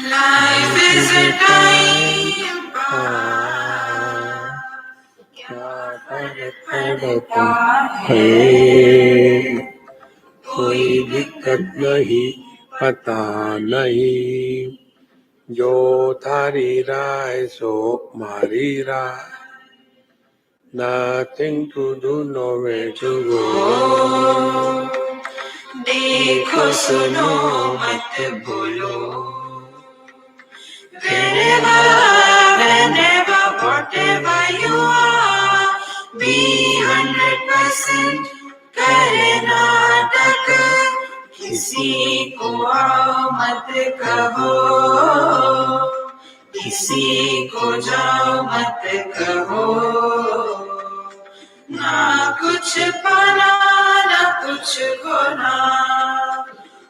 Life is a time pass. क्या फर्क पड़ता है, कोई दिक्कत नहीं, पता नहीं, जो थारी राय सो मारी राय. Nothing to do, nowhere to go. देखो सुनो मत बोलो. Wherever, whenever, whatever you are, be 100% Karnataka. किसी को आओ मत कहो, किसी को जाओ मत कहो. ना कुछ पाना ना कुछ खोना.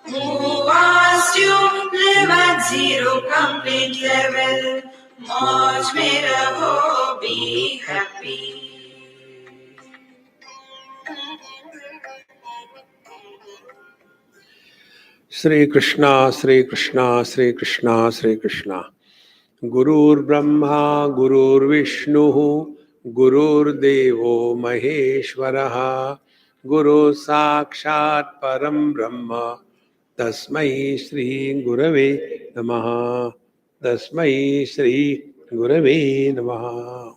Who asked you live at zero complete level? मौज में रहो, be happy. Shri Krishna, Shri Krishna, Shri Krishna, Shri Krishna. Gurur Brahma, Gurur Vishnu, Gurur Devo Maheshwaraha, Guru Sakshat Param Brahma, Tasmai Shri Gurave Namaha, Tasmai Shri Gurave Namaha.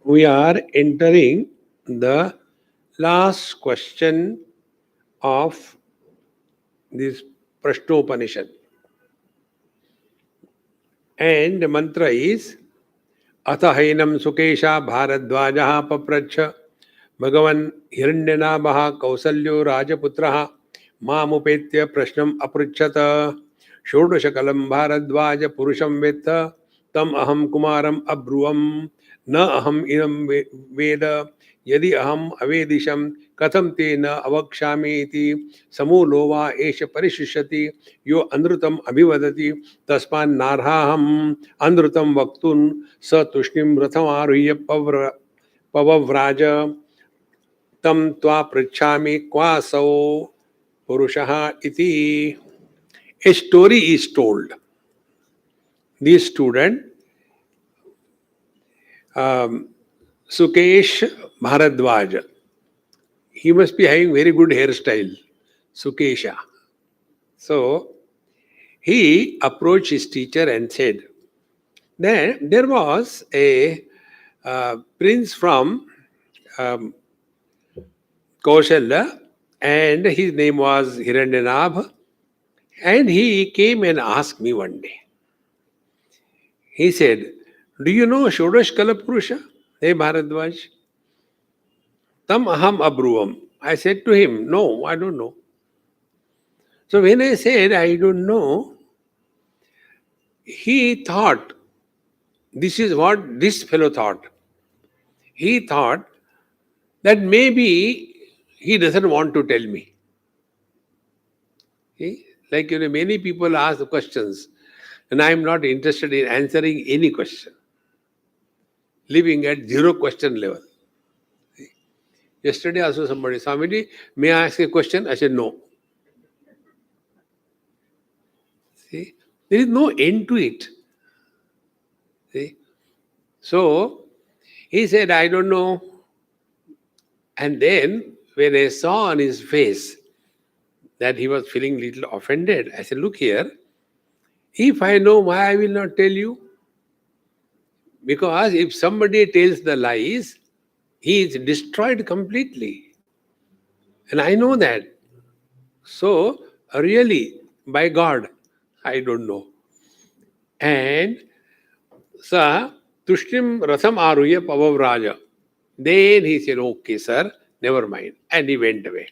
We are entering the last question of this Prashnopanishad. And the mantra is Athahainam Sukesha Bharadvajaha Papracha Bhagavan Hiranyanabaha Kausalyo Rajaputraha Mamupetya Prashnam Apruchata Shodashakalam Bharadvaja Purusham Vetta Tam Aham Kumaram Abruvam Na Aham Idam Veda Yadi Aham Avedisham Katham Te Na Avakshami Iti Samulova Esha Parishishyati Yo Andrutam Abhivadati Tasman Narhaham Andrutam Vaktun Sa Tushnim Ratham Aruya Pavavraja Tam Tva Prichami Kwasau Purushaha Iti. A story is told. This student, Sukesh Bharadwaj, he must be having very good hairstyle, Sukesha. So, he approached his teacher and said, there was a prince from Kaushalya, and his name was Hiranyanabha, and he came and asked me one day. He said, do you know Shodash Kala Purusha? Hey Bharadwaj. Tam aham abruvam. I said to him, no, I don't know. So when I said I don't know, he thought, this is what this fellow thought. He thought that maybe he doesn't want to tell me. See? Like, many people ask questions and I am not interested in answering any question. Living at zero question level. See? Yesterday also somebody, Swamiji, may I ask a question? I said no. See? There is no end to it. See? So, he said, I don't know. And then, when I saw on his face that he was feeling a little offended, I said, look here, if I know, why I will not tell you? Because if somebody tells the lies, he is destroyed completely. And I know that. So, really, by God, I don't know. And Sa Tushtim Rasam Aruya Pavavraja. Then he said, okay, sir, never mind. And he went away.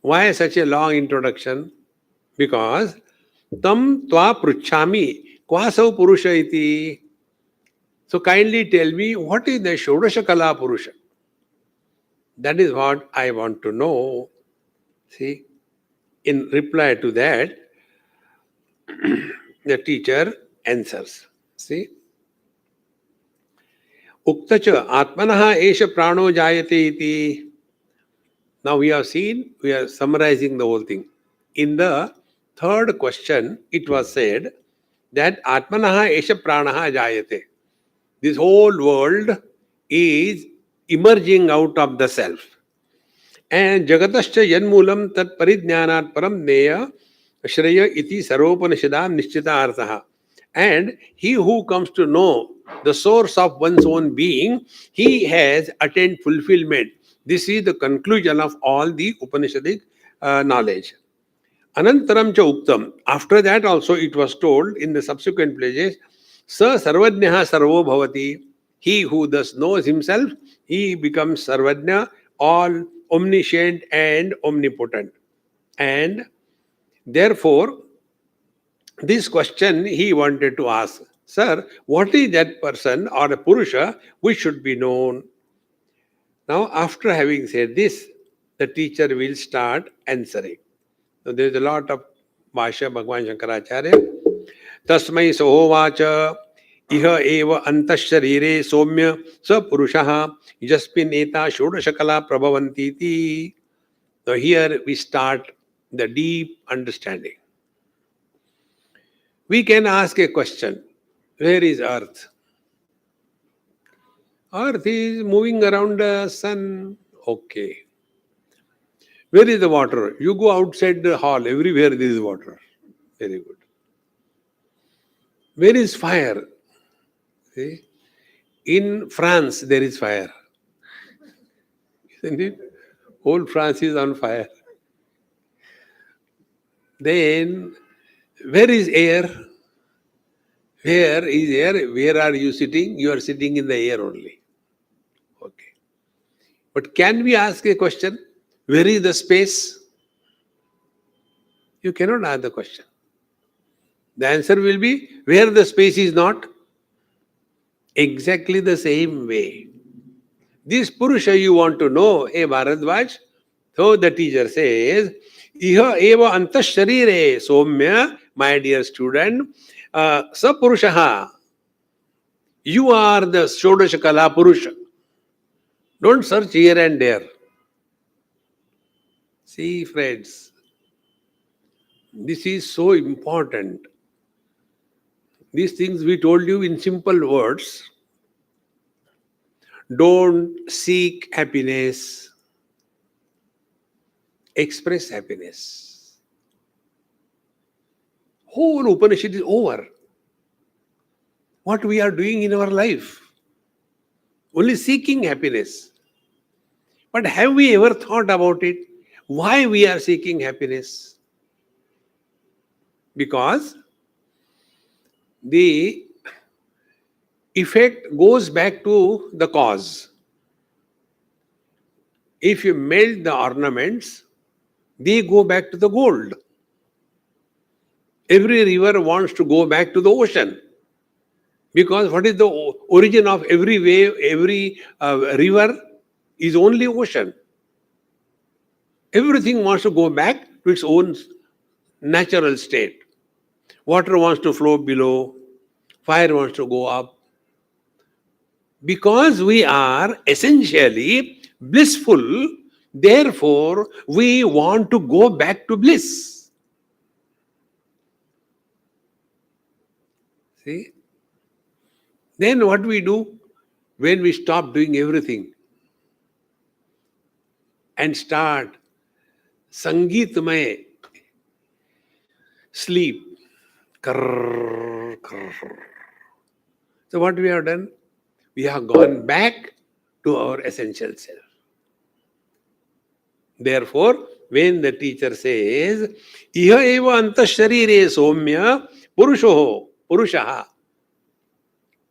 Why such a long introduction? Because Tam Tva Pruchami Kwasau Purusha iti. So kindly tell me, what is the Shodasha Kala Purusha? That is what I want to know. See, in reply to that, the teacher answers. See, Uktacha Atmanaha Esha Prano Jayate iti. Now we have seen, we are summarizing the whole thing. In the third question, it was said that Atmanaha Esha Pranaha Jayate. This whole world is emerging out of the self. And Jagatascha Yanmulam Tat Parijnanat Param Neya Shreya Iti Saropanishadam Nishchita Arthaha. And he who comes to know the source of one's own being, he has attained fulfillment. This is the conclusion of all the Upanishadic knowledge. Anantaram cha uktam. After that also it was told in the subsequent places, Sa sarvajnaha sarvo bhavati. He who thus knows himself, he becomes sarvajna, all omniscient and omnipotent. And therefore, this question he wanted to ask, Sir, what is that person or a Purusha which should be known? Now, after having said this, the teacher will start answering. So there is a lot of Bhashya Bhagwan Shankaracharya. Tasmai Sohovacha Iha Eva Antasharire Somya Sa Purushaha Jasmin Eta Shodashakala Prabhavantiti. So here we start the deep understanding. We can ask a question. Where is Earth? Earth is moving around the sun. Okay. Where is the water? You go outside the hall, everywhere there is water. Very good. Where is fire? See? In France, there is fire. Isn't it? Whole France is on fire. Then, where is air? Where is air? Where are you sitting? You are sitting in the air only. Okay. But can we ask a question? Where is the space? You cannot ask the question. The answer will be where the space is not. Exactly the same way. This Purusha you want to know, Bharadwaj. So the teacher says, Iha eva antasharire somya, my dear student, sa Purushaha. You are the Shodashakala Purusha. Don't search here and there. See, friends, this is so important. These things we told you in simple words. Don't seek happiness. Express happiness. Whole Upanishad is over. What we are doing in our life? Only seeking happiness. But have we ever thought about it? Why we are seeking happiness? Because the effect goes back to the cause. If you melt the ornaments, they go back to the gold. Every river wants to go back to the ocean. Because what is the origin of every wave, every river is only ocean. Everything wants to go back to its own natural state. Water wants to flow below, fire wants to go up. Because we are essentially blissful, therefore we want to go back to bliss. See? Then what we do when we stop doing everything and start Sangeetmay sleep. Krrr, krrr. So what we have done? We have gone back to our essential self. Therefore, when the teacher says, Iha eva antasharire somya purushaha.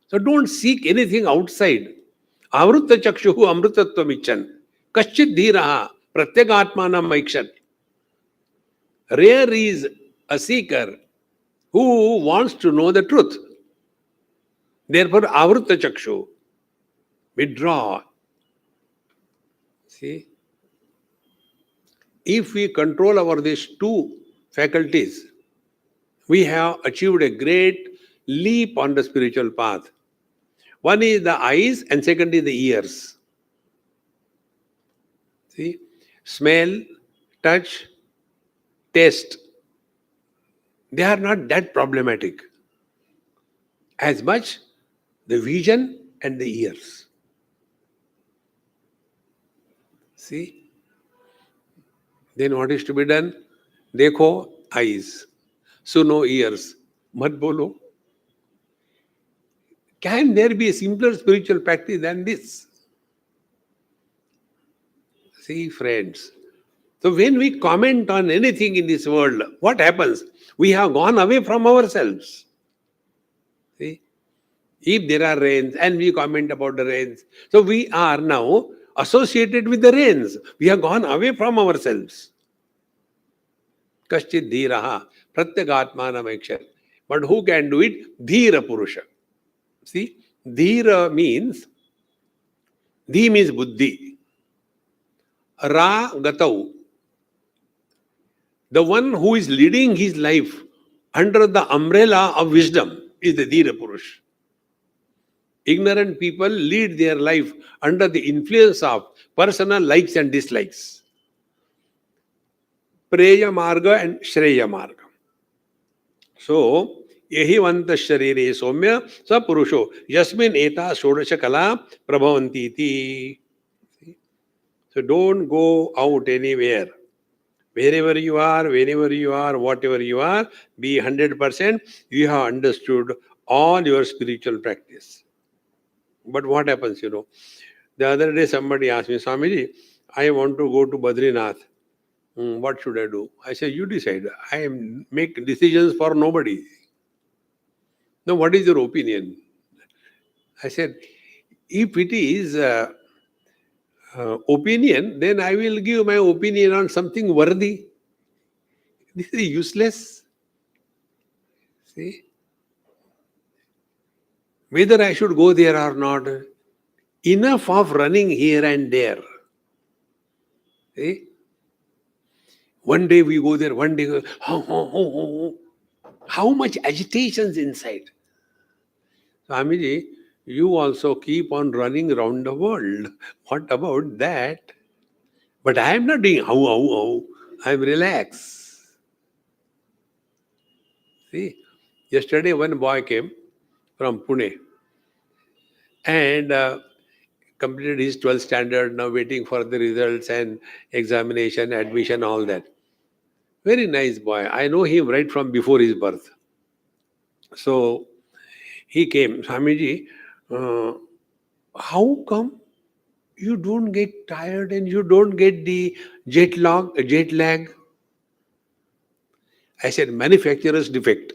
So don't seek anything outside. Avrutta chakshuhu amrutatvam ichan. Kaschit dhiraha pratyagatmanam aikshan. Rare is a seeker who wants to know the truth. Therefore, avrutta chakshu. Withdraw. See? If we control over these two faculties, we have achieved a great leap on the spiritual path. One is the eyes and second is the ears. See? Smell, touch, taste. They are not that problematic. As much the vision and the ears. See? Then what is to be done? Dekho, eyes. Suno, ears. Mat bolo. Can there be a simpler spiritual practice than this? See, friends. So when we comment on anything in this world, what happens? We have gone away from ourselves. See? If there are rains and we comment about the rains, so we are now associated with the rains. We have gone away from ourselves. Kaschit dhiraha pratyagatmanam ekshar. But who can do it? Dhira Purusha. See, dhira means, dhi means buddhi. Ra gatau. The one who is leading his life under the umbrella of wisdom is the dhira Purush. Ignorant people lead their life under the influence of personal likes and dislikes. Preya Marga and Shreya Marga. So, yehi vanta sharire somya sa purusho yasmin eta shodasha kala prabhavanti iti. So don't go out anywhere. Wherever you are, whenever you are, whatever you are, be 100%. You have understood all your spiritual practice. But what happens, The other day somebody asked me, Swamiji, I want to go to Badrinath. What should I do? I said, you decide. I make decisions for nobody. Now, what is your opinion? I said, if it is opinion, then I will give my opinion on something worthy. This is useless. See? Whether I should go there or not, enough of running here and there. See? One day we go there, one day, how much agitations inside. Swamiji, you also keep on running around the world. What about that? But I am not doing how. I am relaxed. See, yesterday one boy came from Pune and completed his 12th standard, now waiting for the results and examination, admission, all that. Very nice boy. I know him right from before his birth. So he came, Swamiji, how come you don't get tired and you don't get the jet lag? I said, manufacturer's defect.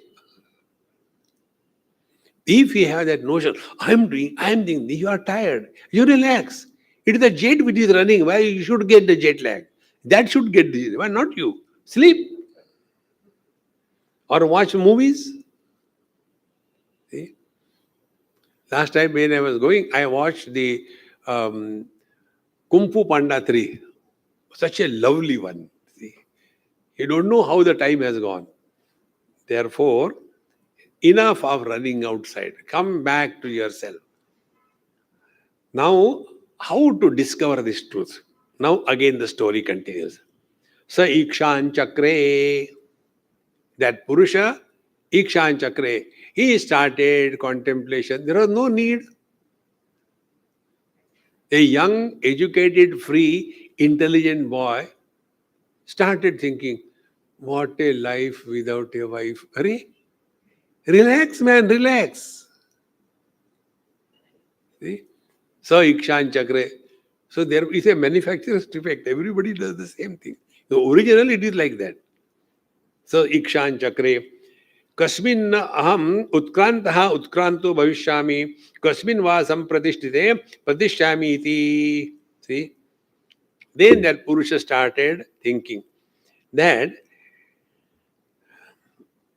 If you have that notion, I am doing, you are tired, you relax. It is the jet which is running. Why you should get the jet lag? That should get the, why not you? Sleep. Or watch movies. See? Last time when I was going, I watched the Kung Fu Panda 3. Such a lovely one. See? You don't know how the time has gone. Therefore, enough of running outside. Come back to yourself. Now, how to discover this truth? Now, again, the story continues. Sa Ikshan Chakre. That Purusha, Ikshan Chakre, he started contemplation. There was no need. A young, educated, free, intelligent boy started thinking, what a life without a wife. Arey, relax, man, relax. See? So Ikshan Chakre. So there is a manufacturer's defect. Everybody does the same thing. So originally it is like that. So Ikshan Chakre. Kasmin aham utkrantah utkranto bhavishyami. Kasmin va sampratishthite pratishyami iti. See? Then that Purusha started thinking that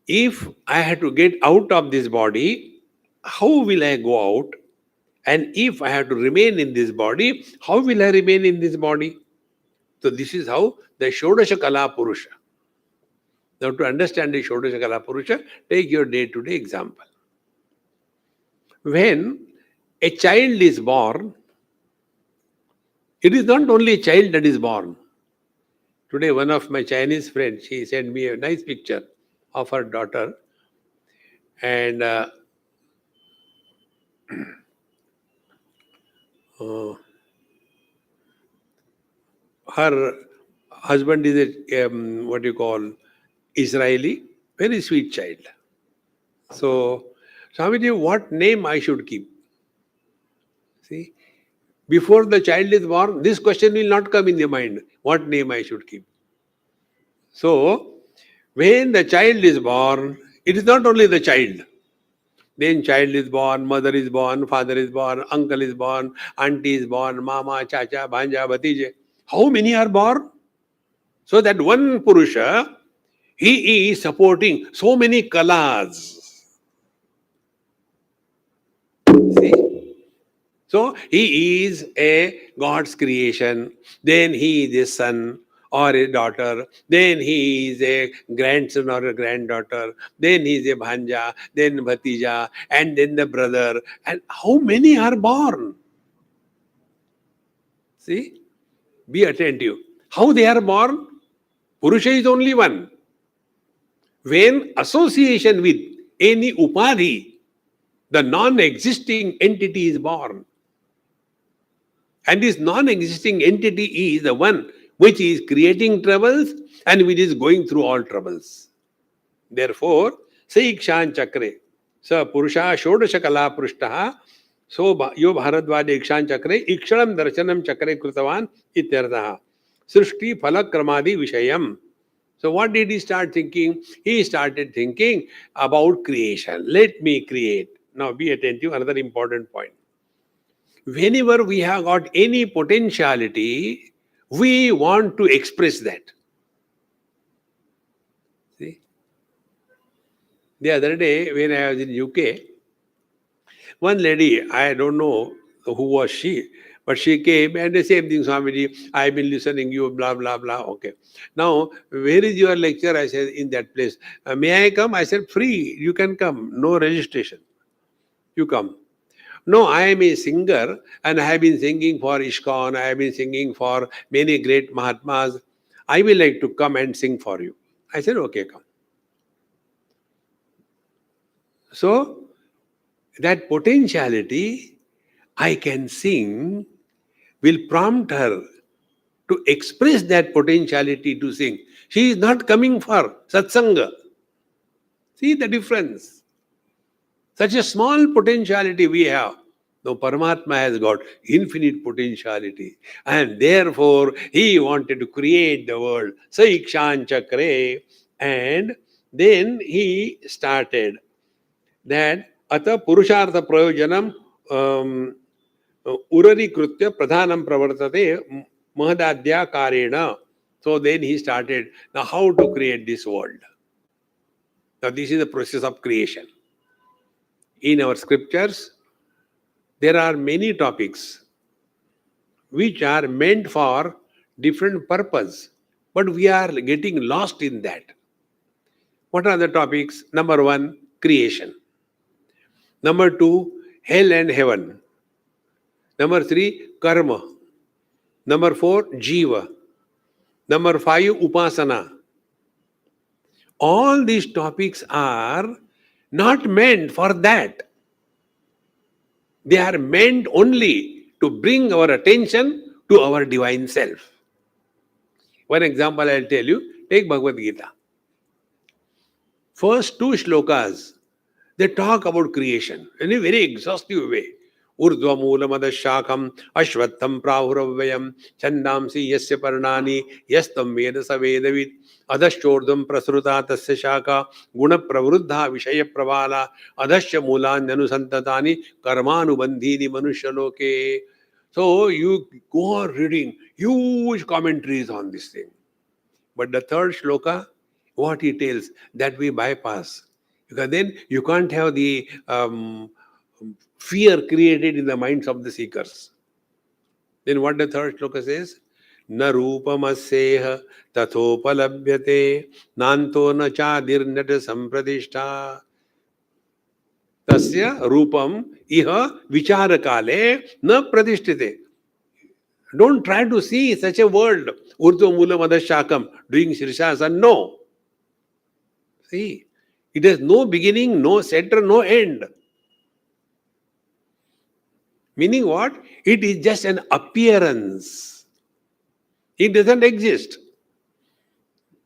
if I had to get out of this body, how will I go out? And if I have to remain in this body, how will I remain in this body? So this is how the Shodasha Kala Purusha. Now to understand the Shodasha Kala Purusha, take your day-to-day example. When a child is born, it is not only a child that is born. Today one of my Chinese friends, she sent me a nice picture. of her daughter, and her husband is a what you call Israeli, very sweet child. So, Swamiji, what name I should keep? See, before the child is born, this question will not come in the mind. What name I should keep? So, when the child is born, it is not only the child. Then child is born, mother is born, father is born, uncle is born, auntie is born, mama, chacha, bhanja, bhatije. How many are born? So that one Purusha, he is supporting so many kalas. See? So he is a God's creation, then he is a son or a daughter, then he is a grandson or a granddaughter, then he is a bhanja, then bhatija, and then the brother. And how many are born? See? Be attentive. How they are born? Purusha is only one. When association with any upadhi, the non-existing entity is born. And this non-existing entity is the one which is creating troubles and which is going through all troubles. Therefore, Saikshan Chakre, Sa Purusha Shodasha Kala Prushtaha, So Yo Bharadwaja Ikshan Chakre, Ikshanam Darshanam Chakre Krutavan Ityarthaha. Srishti Phalakramadi Vishayam. So what did he start thinking? He started thinking about creation. Let me create. Now be attentive, another important point. Whenever we have got any potentiality, we want to express that. See? The other day, when I was in UK, one lady, I don't know who was she, but she came and the same thing, Swamiji, I've been listening you, blah, blah, blah. Okay. Now, where is your lecture? I said, in that place. May I come? I said, free. You can come. No registration. You come. No, I am a singer and I have been singing for ISKCON, I have been singing for many great Mahatmas. I will like to come and sing for you. I said, okay, come. So, that potentiality, I can sing, will prompt her to express that potentiality to sing. She is not coming for satsanga. See the difference. Such a small potentiality we have. No, Paramatma has got infinite potentiality. And therefore, he wanted to create the world. Saikshan Chakre. And then he started that Ata Purushartha Prayojanam Urari Krutya Pradhanam Pravartate Mahadadya Karena. So then he started now how to create this world. Now this is the process of creation. In our scriptures, there are many topics which are meant for different purpose, but we are getting lost in that. What are the topics? Number one, creation. Number two, hell and heaven. Number three, karma. Number four, jiva. Number five, upasana. All these topics are not meant for that. They are meant only to bring our attention to our divine self. One example I'll tell you. Take Bhagavad Gita. First two shlokas, they talk about creation in a very exhaustive way. Urdhva moolam adashakam ashvattham prahuravayam chandamsi yasya parnani yastam veda savedavid adashchordam prasruta tasya shaka guna pravruddha vishaya pravala adashya moolanyanusantatani karmanubandhini manushaloke. So you go on reading huge commentaries on this thing. But the third shloka, what he tells, that we bypass. Because then you can't have the fear created in the minds of the seekers. Then what the third shloka says? Na rupamasyeha tathopalabhyate nanto na chadirnata sampradishta tasya rupam iha vicharakale na pradishtite. Don't try to see such a world. Urdhva moolam adashakam, doing Shirshasana. No. See, it has no beginning, no center, no end. Meaning what? It is just an appearance. It doesn't exist.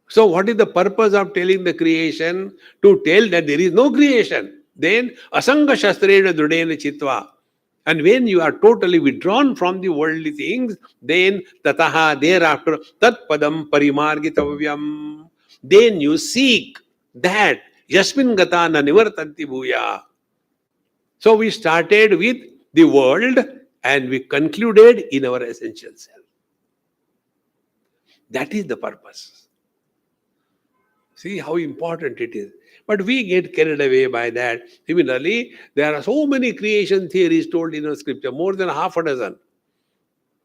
So what is the purpose of telling the creation? To tell that there is no creation. Then asanga shastrena drudena chitva. And when you are totally withdrawn from the worldly things, then tataha, thereafter, tat padam parimargitavyam. Then you seek that yasmin gata na nivartanti bhuya. So we started with the world and we concluded in our essential self. That is the purpose. See how important it is. But we get carried away by that. Similarly, there are so many creation theories told in our scripture, more than half a dozen.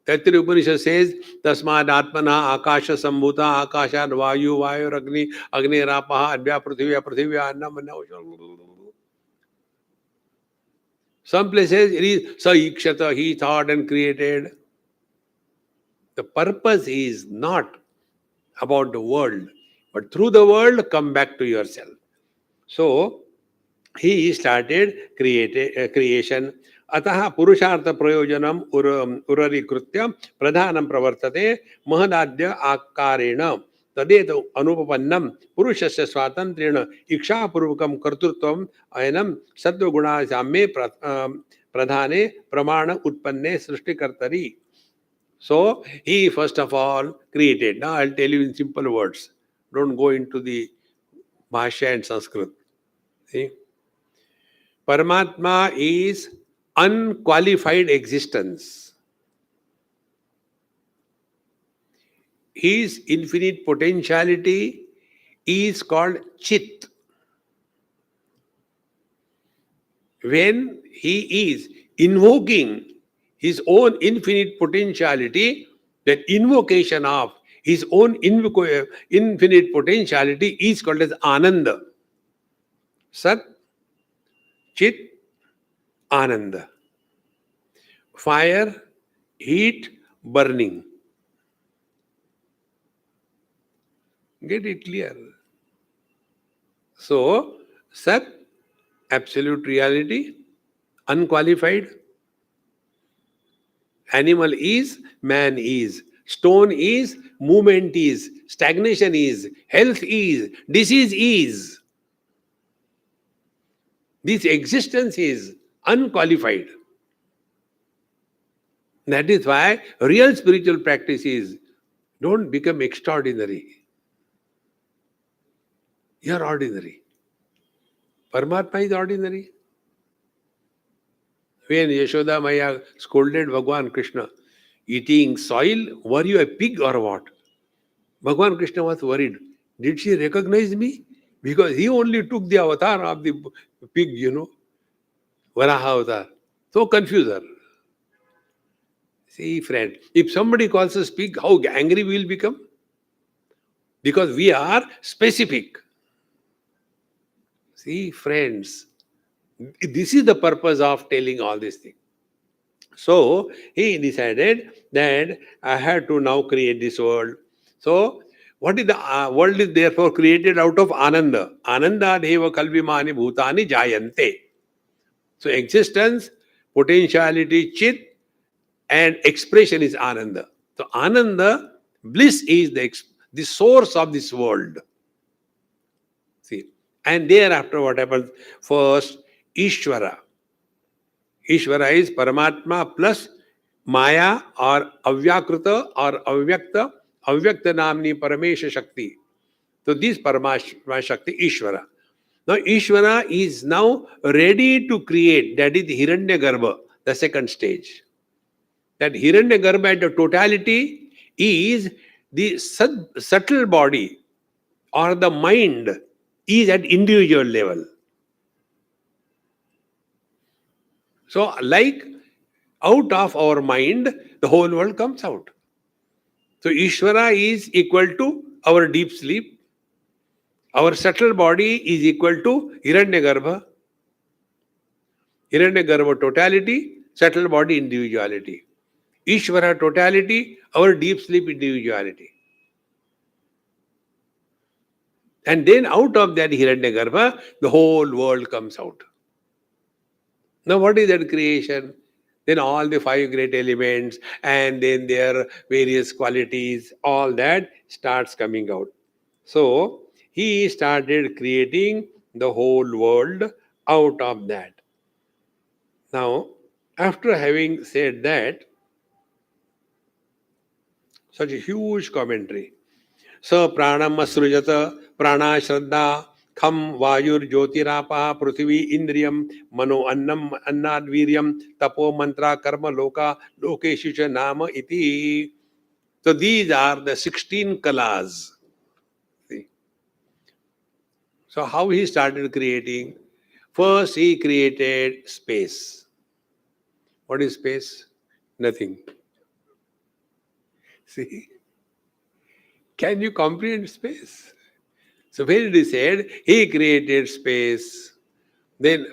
Taittiriya Upanishad says, Tasmad Atmana Akasha Sambhuta Akashad Vayu Vayu Agni Agni Rapaha Advya Prithivya Prithivya Annam. Some places it is Sa Ikshata, he thought and created. The purpose is not about the world, but through the world come back to yourself. So he started creation. Ataha purushartha prayojanam urarikritya pradhanam pravartate mahadadya akarena tadetu anupapannam purushasya swatantrena ikshapurvakam kartrutvam ayanam sattva samme pradhane pramana utpanne srishtikartari. So he first of all created. Now I'll tell you in simple words. Don't go into the Bhashya and Sanskrit. See? Paramatma is unqualified existence. His infinite potentiality is called Chit. When he is invoking his own infinite potentiality, that invocation of his own infinite potentiality is called as Ananda. Sat, Chit, Ananda. Fire, heat, burning. Get it clear? So, Sat, absolute reality, unqualified. Animal is, man is. Stone is, movement is. Stagnation is. Health is. Disease is. This existence is unqualified. That is why real spiritual practice is don't become extraordinary. You are ordinary. Paramatma is ordinary. When Yashoda Maya scolded Bhagwan Krishna, eating soil, were you a pig or what? Bhagwan Krishna was worried. Did she recognize me? Because he only took the avatar of the pig, Varaha avatar. So confuse her. See, friend, if somebody calls us pig, how angry we will become? Because we are specific. See, friends, this is the purpose of telling all these things. So he decided that I had to now create this world. So what is the world is therefore created out of Ananda. Ananda deva kalvimani bhutani jayante. So existence, potentiality, chit, and expression is Ananda. So Ananda, bliss is the source of this world. See, and thereafter what happens? First, Ishvara. Ishvara is Paramatma plus Maya or Avyakruta or Avyakta, Avyakta Namni Paramesha Shakti. So this Paramashma Shakti, Ishvara. Now Ishvara is now ready to create, that is Hiranyagarbha, the second stage. That Hiranyagarbha at the totality is the subtle body or the mind is at individual level. So like out of our mind, the whole world comes out. So Ishvara is equal to our deep sleep. Our subtle body is equal to Hiranyagarbha. Hiranyagarbha totality, subtle body individuality. Ishvara totality, our deep sleep individuality. And then out of that Hiranyagarbha, the whole world comes out. Now, what is that creation? Then all the five great elements and then their various qualities, all that starts coming out. So, he started creating the whole world out of that. Now, after having said that, such a huge commentary. स प्राणम असृजत प्राणा श्रद्धा खम वायुर्ज्योतिरापा पृथ्वी इंद्रियम मनो अन्नम अन्नाद वीर्यम तपो मंत्रा कर्म लोका लोकेशु च नाम इति. So these are the 16 kalas. See? So how he started creating? First he created space. What is space? Nothing. See? Can you comprehend space? So when he said he created space, then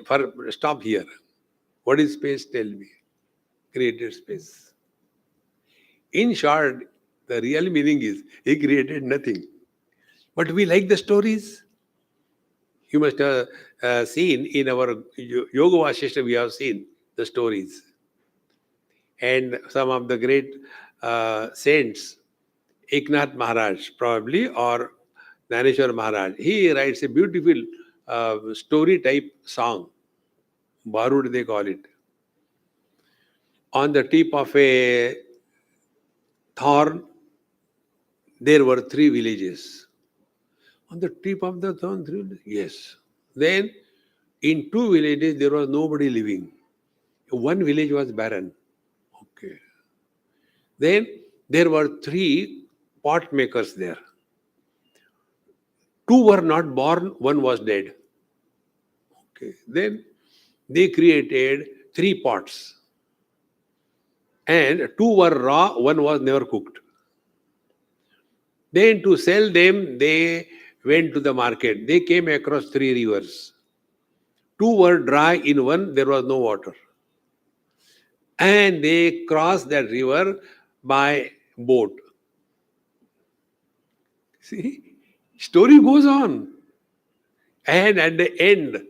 stop here. What is space? Tell me. Created space. In short, the real meaning is he created nothing. But we like the stories. You must have seen in our Yoga Vasishta, we have seen the stories. And some of the great saints, Eknath Maharaj probably, or Dhaneshwar Maharaj, he writes a beautiful story type song. Barud they call it. On the tip of a thorn, there were 3 villages. On the tip of the thorn, 3 villages? Yes. Then, in 2 villages, there was nobody living. 1 village was barren. Okay. Then, there were 3 pot makers there. 2 were not born, 1 was dead. Okay. Then, they created 3 pots. And 2 were raw, 1 was never cooked. Then to sell them, they went to the market. They came across 3 rivers. 2 were dry, in 1 there was no water. And they crossed that river by boat. See, story goes on. And at the end,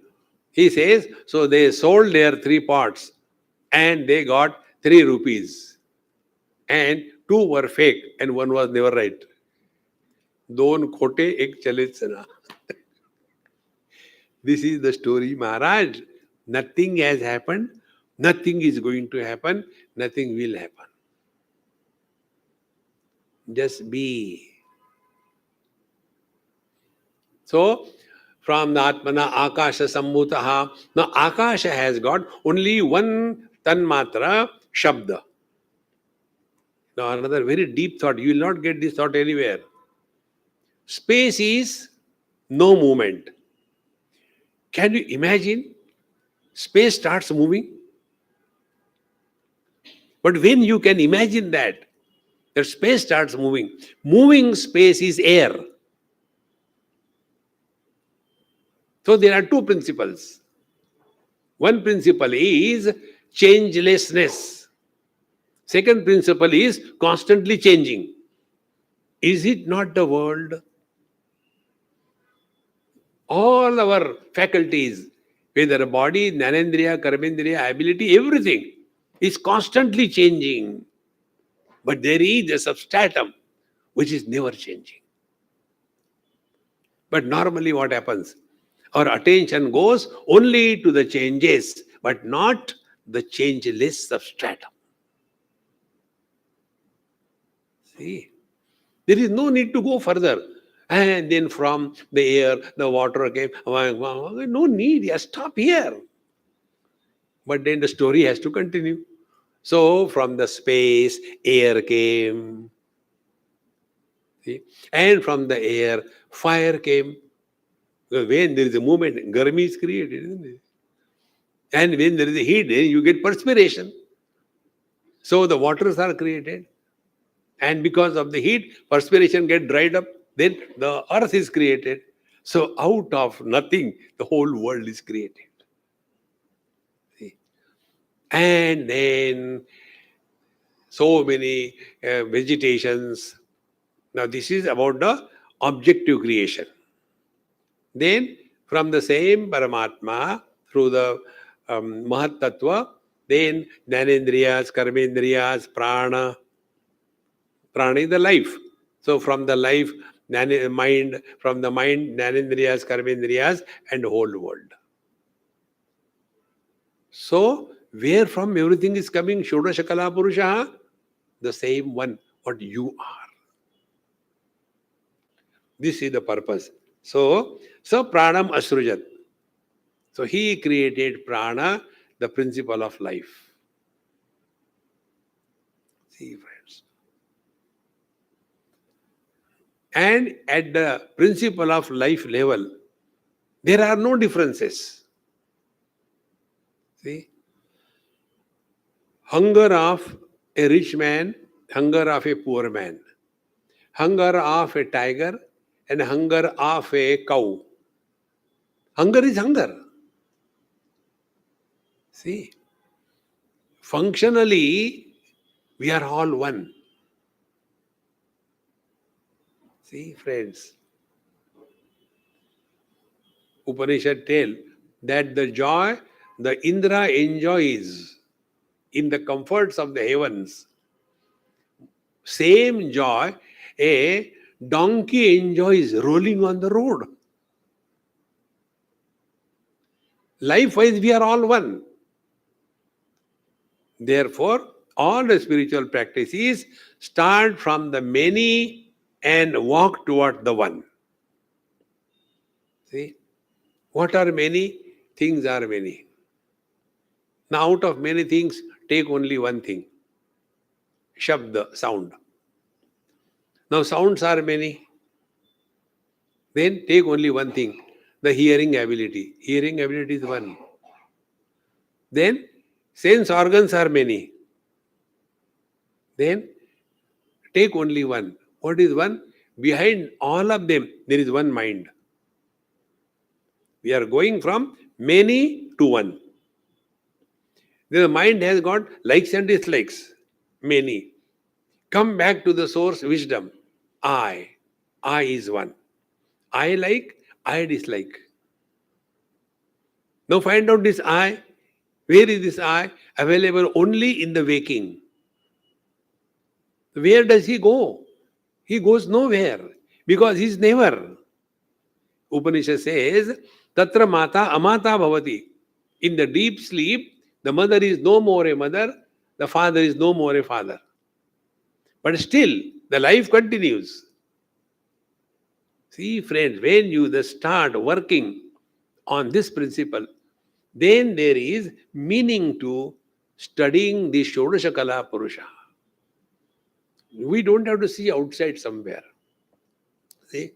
he says, so they sold their 3 pots and they got 3 rupees. And 2 were fake and 1 was never right. दोन खोटे एक चलेच ना. This is the story, Maharaj. Nothing has happened. Nothing is going to happen. Nothing will happen. Just be. So, from the Atmana Akasha Sambhutaha. Now, Akasha has got only one Tanmatra Shabda. Now, another very deep thought. You will not get this thought anywhere. Space is no movement. Can you imagine? Space starts moving. But when you can imagine that space starts moving, moving space is air. So there are 2 principles. One principle is changelessness. Second principle is constantly changing. Is it not the world? All our faculties, whether body, Jnanendriya, Karmendriya, ability, everything is constantly changing. But there is a substratum which is never changing. But normally what happens? Our attention goes only to the changes, but not the changeless substratum. See, there is no need to go further. And then from the air, the water came. No need, stop here. But then the story has to continue. So from the space, air came. See? And from the air, fire came. When there is a movement, Garmi is created, isn't it? And when there is a heat, then you get perspiration. So the waters are created. And because of the heat, perspiration gets dried up. Then the earth is created. So out of nothing, the whole world is created. See? And then so many vegetations. Now this is about the objective creation. Then from the same Paramatma, through the Mahat Tattva, then Jnanendriyas, Karmendriyas, Prana. Prana is the life. So from the life, mind, from the mind, Jnanendriyas, Karmendriyas, and the whole world. So, where from everything is coming? Shodashakala Purusha, the same one, what you are. This is the purpose. So Pranam Asrujat. So he created Prana, the principle of life. See, friends. And at the principle of life level, there are no differences. See? Hunger of a rich man, hunger of a poor man, hunger of a tiger, and hunger of a cow. Hunger is hunger. See? Functionally, we are all one. See, friends. Upanishad tell that the joy the Indra enjoys in the comforts of the heavens, same joy a donkey enjoys rolling on the road. Life-wise, we are all one. Therefore, all the spiritual practices start from the many and walk toward the one. See? What are many? Things are many. Now, out of many things, take only one thing. Shabda, sound. Now, sounds are many. Then take only one thing, the hearing ability. Hearing ability is one. Then sense organs are many. Then take only one. What is one? Behind all of them, there is one mind. We are going from many to one. The mind has got likes and dislikes, many. Come back to the source wisdom. I is one. I like, I dislike. Now find out this I. Where is this I? Available only in the waking. Where does he go? He goes nowhere because he is never. Upanishad says, Tatra Mata Amata Bhavati. In the deep sleep, the mother is no more a mother, the father is no more a father. But still, the life continues. See, friends, when you start working on this principle, then there is meaning to studying the Shodashakala Purusha. We don't have to see outside somewhere. See?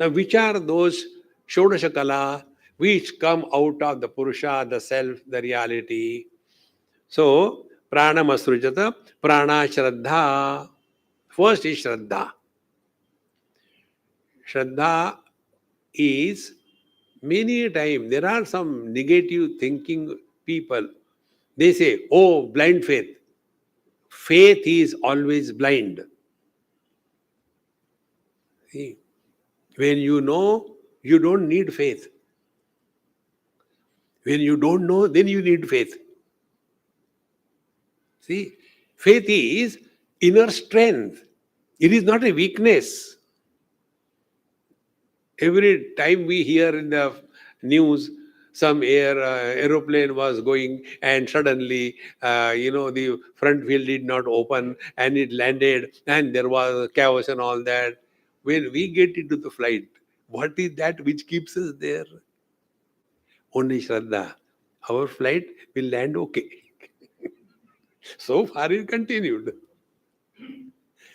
Now, which are those Shodashakala which come out of the Purusha, the self, the reality? So, Pranamasrujata, Prana Shraddha. First is Shraddha. Shraddha is many times there are some negative thinking people. They say, oh, blind faith. Faith is always blind. See, when you know, you don't need faith. When you don't know, then you need faith. See, faith is inner strength. It is not a weakness. Every time we hear in the news, some aeroplane was going and suddenly, the front wheel did not open and it landed and there was chaos and all that. When we get into the flight, what is that which keeps us there? Only Shraddha. Our flight will land okay. So far it continued.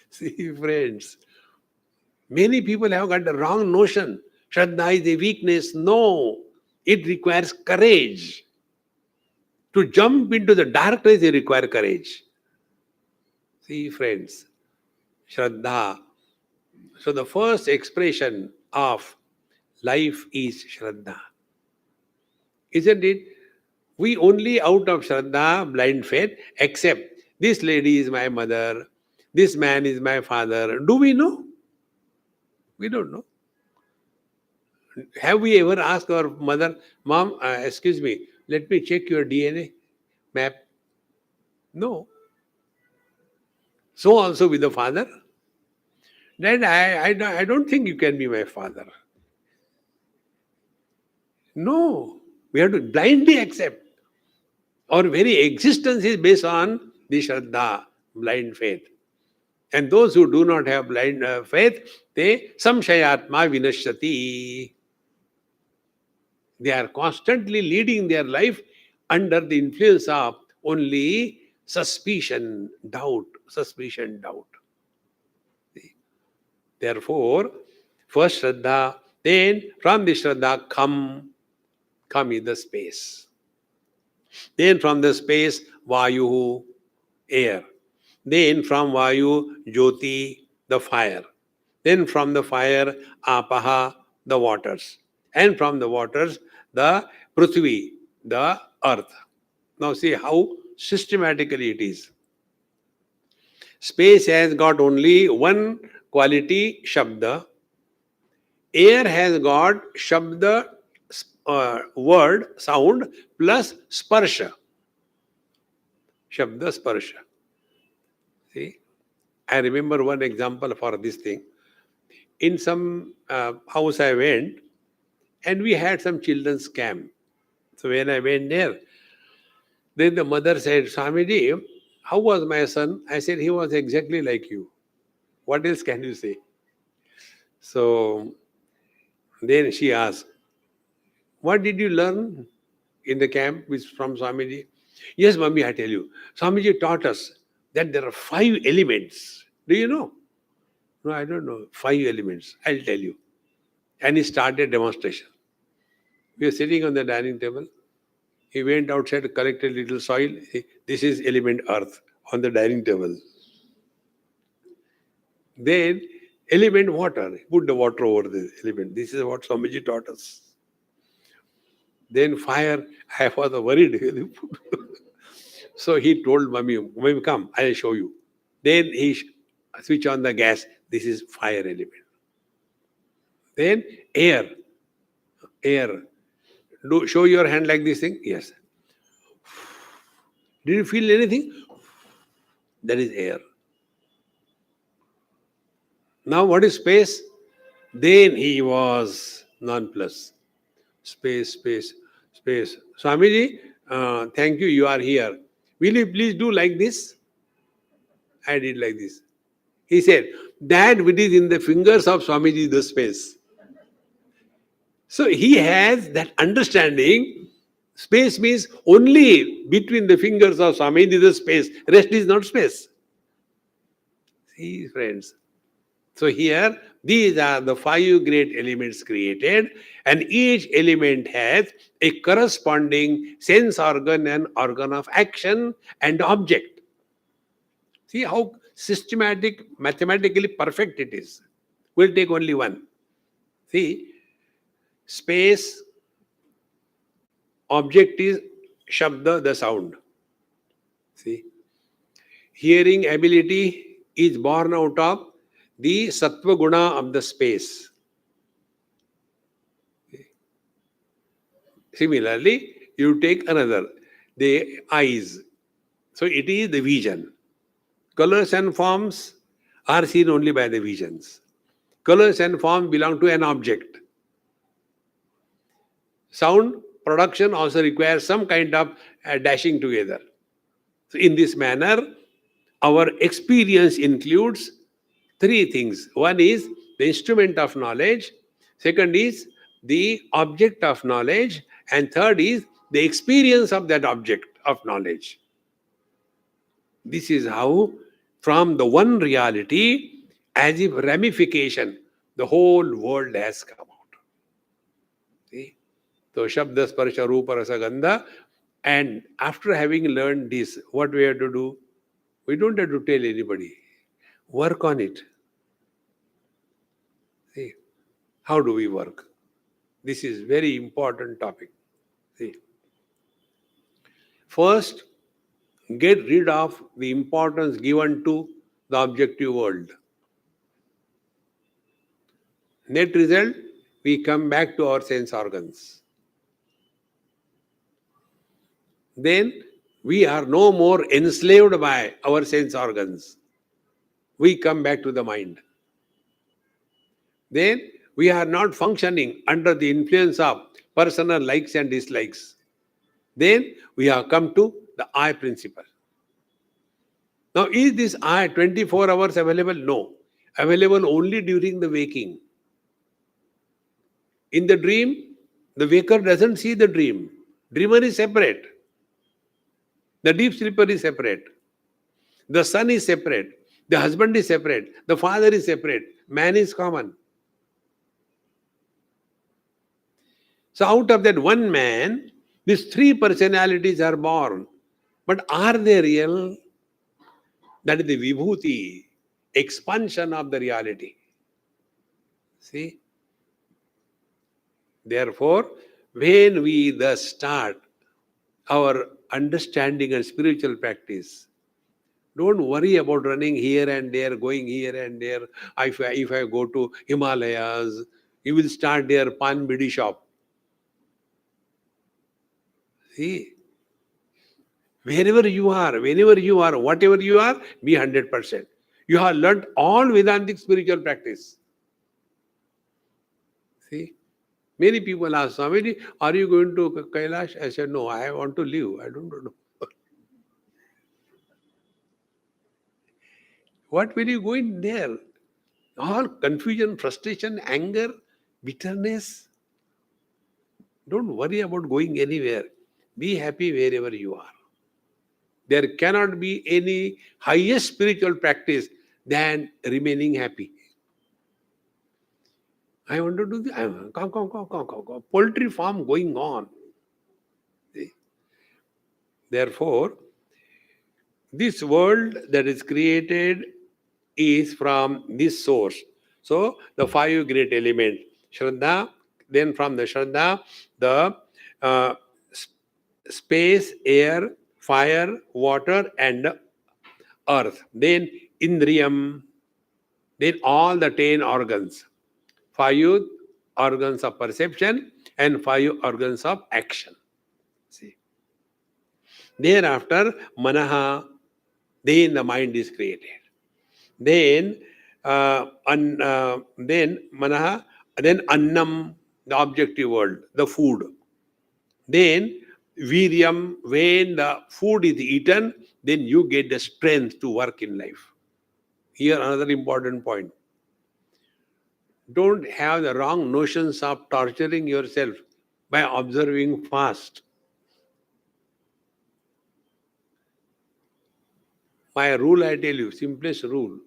See, friends, many people have got the wrong notion. Shraddha is a weakness. No, it requires courage. To jump into the darkness, it requires courage. See, friends, Shraddha. So the first expression of life is Shraddha. Isn't it? We only out of Shraddha, blind faith, accept this lady is my mother, this man is my father. Do we know? We don't know. Have we ever asked our mother, Mom, excuse me, let me check your DNA map? No. So also with the father. Dad, I don't think you can be my father. No. We have to blindly accept. Our very existence is based on the Shraddha, blind faith. And those who do not have blind faith, they samshayatma vinashyati. They are constantly leading their life under the influence of only suspicion, doubt, suspicion, doubt. Therefore, first Shraddha, then from the Shraddha come is the space. Then from the space, Vayu, air. Then from Vayu, Jyoti, the fire. Then from the fire, Apaha, the waters. And from the waters, the Prithvi, the earth. Now see how systematically it is. Space has got only one quality, Shabda. Air has got Shabda, word, sound, plus Sparsha. Shabda, Sparsha. See? I remember one example for this thing. In some house I went, and we had some children's camp. So when I went there, then the mother said, Swamiji, how was my son? I said, he was exactly like you. What else can you say? So then she asked, what did you learn in the camp from Swamiji? Yes, Mummy, I tell you. Swamiji taught us that there are 5 elements. Do you know? No, I don't know. 5 elements. I'll tell you. And he started demonstration. We were sitting on the dining table. He went outside, collected a little soil. This is element earth on the dining table. Then element water. Put the water over the element. This is what Swamiji taught us. Then fire. I was worried. So he told Mummy, Mummy, come, I'll show you. Then he switch on the gas. This is fire element. Then air. Air. Show your hand like this thing. Yes. Did you feel anything? That is air. Now what is space? Then he was nonplussed. Space, space, space. Swamiji, thank you, you are here. Will you please do like this? I did like this. He said, that which is in the fingers of Swamiji is the space. So he has that understanding. Space means only between the fingers of Swamiji is the space. Rest is not space. See, friends. So here, these are the 5 great elements created, and each element has a corresponding sense organ and organ of action and object. See how systematic, mathematically perfect it is. We'll take only one. See, space, object is Shabda, the sound. See, hearing ability is born out of the Sattva Guna of the space. Similarly, you take another, the eyes. So it is the vision. Colors and forms are seen only by the visions. Colors and forms belong to an object. Sound production also requires some kind of dashing together. So in this manner, our experience includes 3 things. One is the instrument of knowledge, second is the object of knowledge, and third is the experience of that object of knowledge. This is how, from the one reality, as if ramification, the whole world has come out. See? So, Shabda, Sparsha, Rupa, Rasa, Gandha. And after having learned this, what we have to do? We don't have to tell anybody. Work on it. See, how do we work? This is very important topic. See, first, get rid of the importance given to the objective world. Net result, we come back to our sense organs. Then we are no more enslaved by our sense organs. We come back to the mind. Then we are not functioning under the influence of personal likes and dislikes. Then we have come to the I principle. Now, is this I 24 hours available? No. Available only during the waking. In the dream, the waker doesn't see the dream. Dreamer is separate. The deep sleeper is separate. The son is separate. The husband is separate. The father is separate. Man is common. So out of that one man, these three personalities are born. But are they real? That is the vibhuti, expansion of the reality. See? Therefore, when we thus start our understanding and spiritual practice, don't worry about running here and there, going here and there. If I go to Himalayas, you will start their pan bidi shop. See? Wherever you are, whenever you are, whatever you are, be 100%. You have learnt all Vedantic spiritual practice. See? Many people ask, Swamiji, are you going to Kailash? I said, no, I want to live. I don't know. What will you go in there? All confusion, frustration, anger, bitterness. Don't worry about going anywhere. Be happy wherever you are. There cannot be any higher spiritual practice than remaining happy. I want to do this. Come. Poultry farm going on. See? Therefore, this world that is created is from this source. So, the five great elements, Shraddha, then from the Shraddha, the uh, space, air, fire, water, and earth. Then Indriyam, then all the 10 organs. 5 organs of perception and 5 organs of action. See. Thereafter, Manaha, then the mind is created. Then Manaha, then Annam, the objective world, the food. Then Viryam, when the food is eaten, then you get the strength to work in life. Here another important point. Don't have the wrong notions of torturing yourself by observing fast. My rule, I tell you, simplest rule.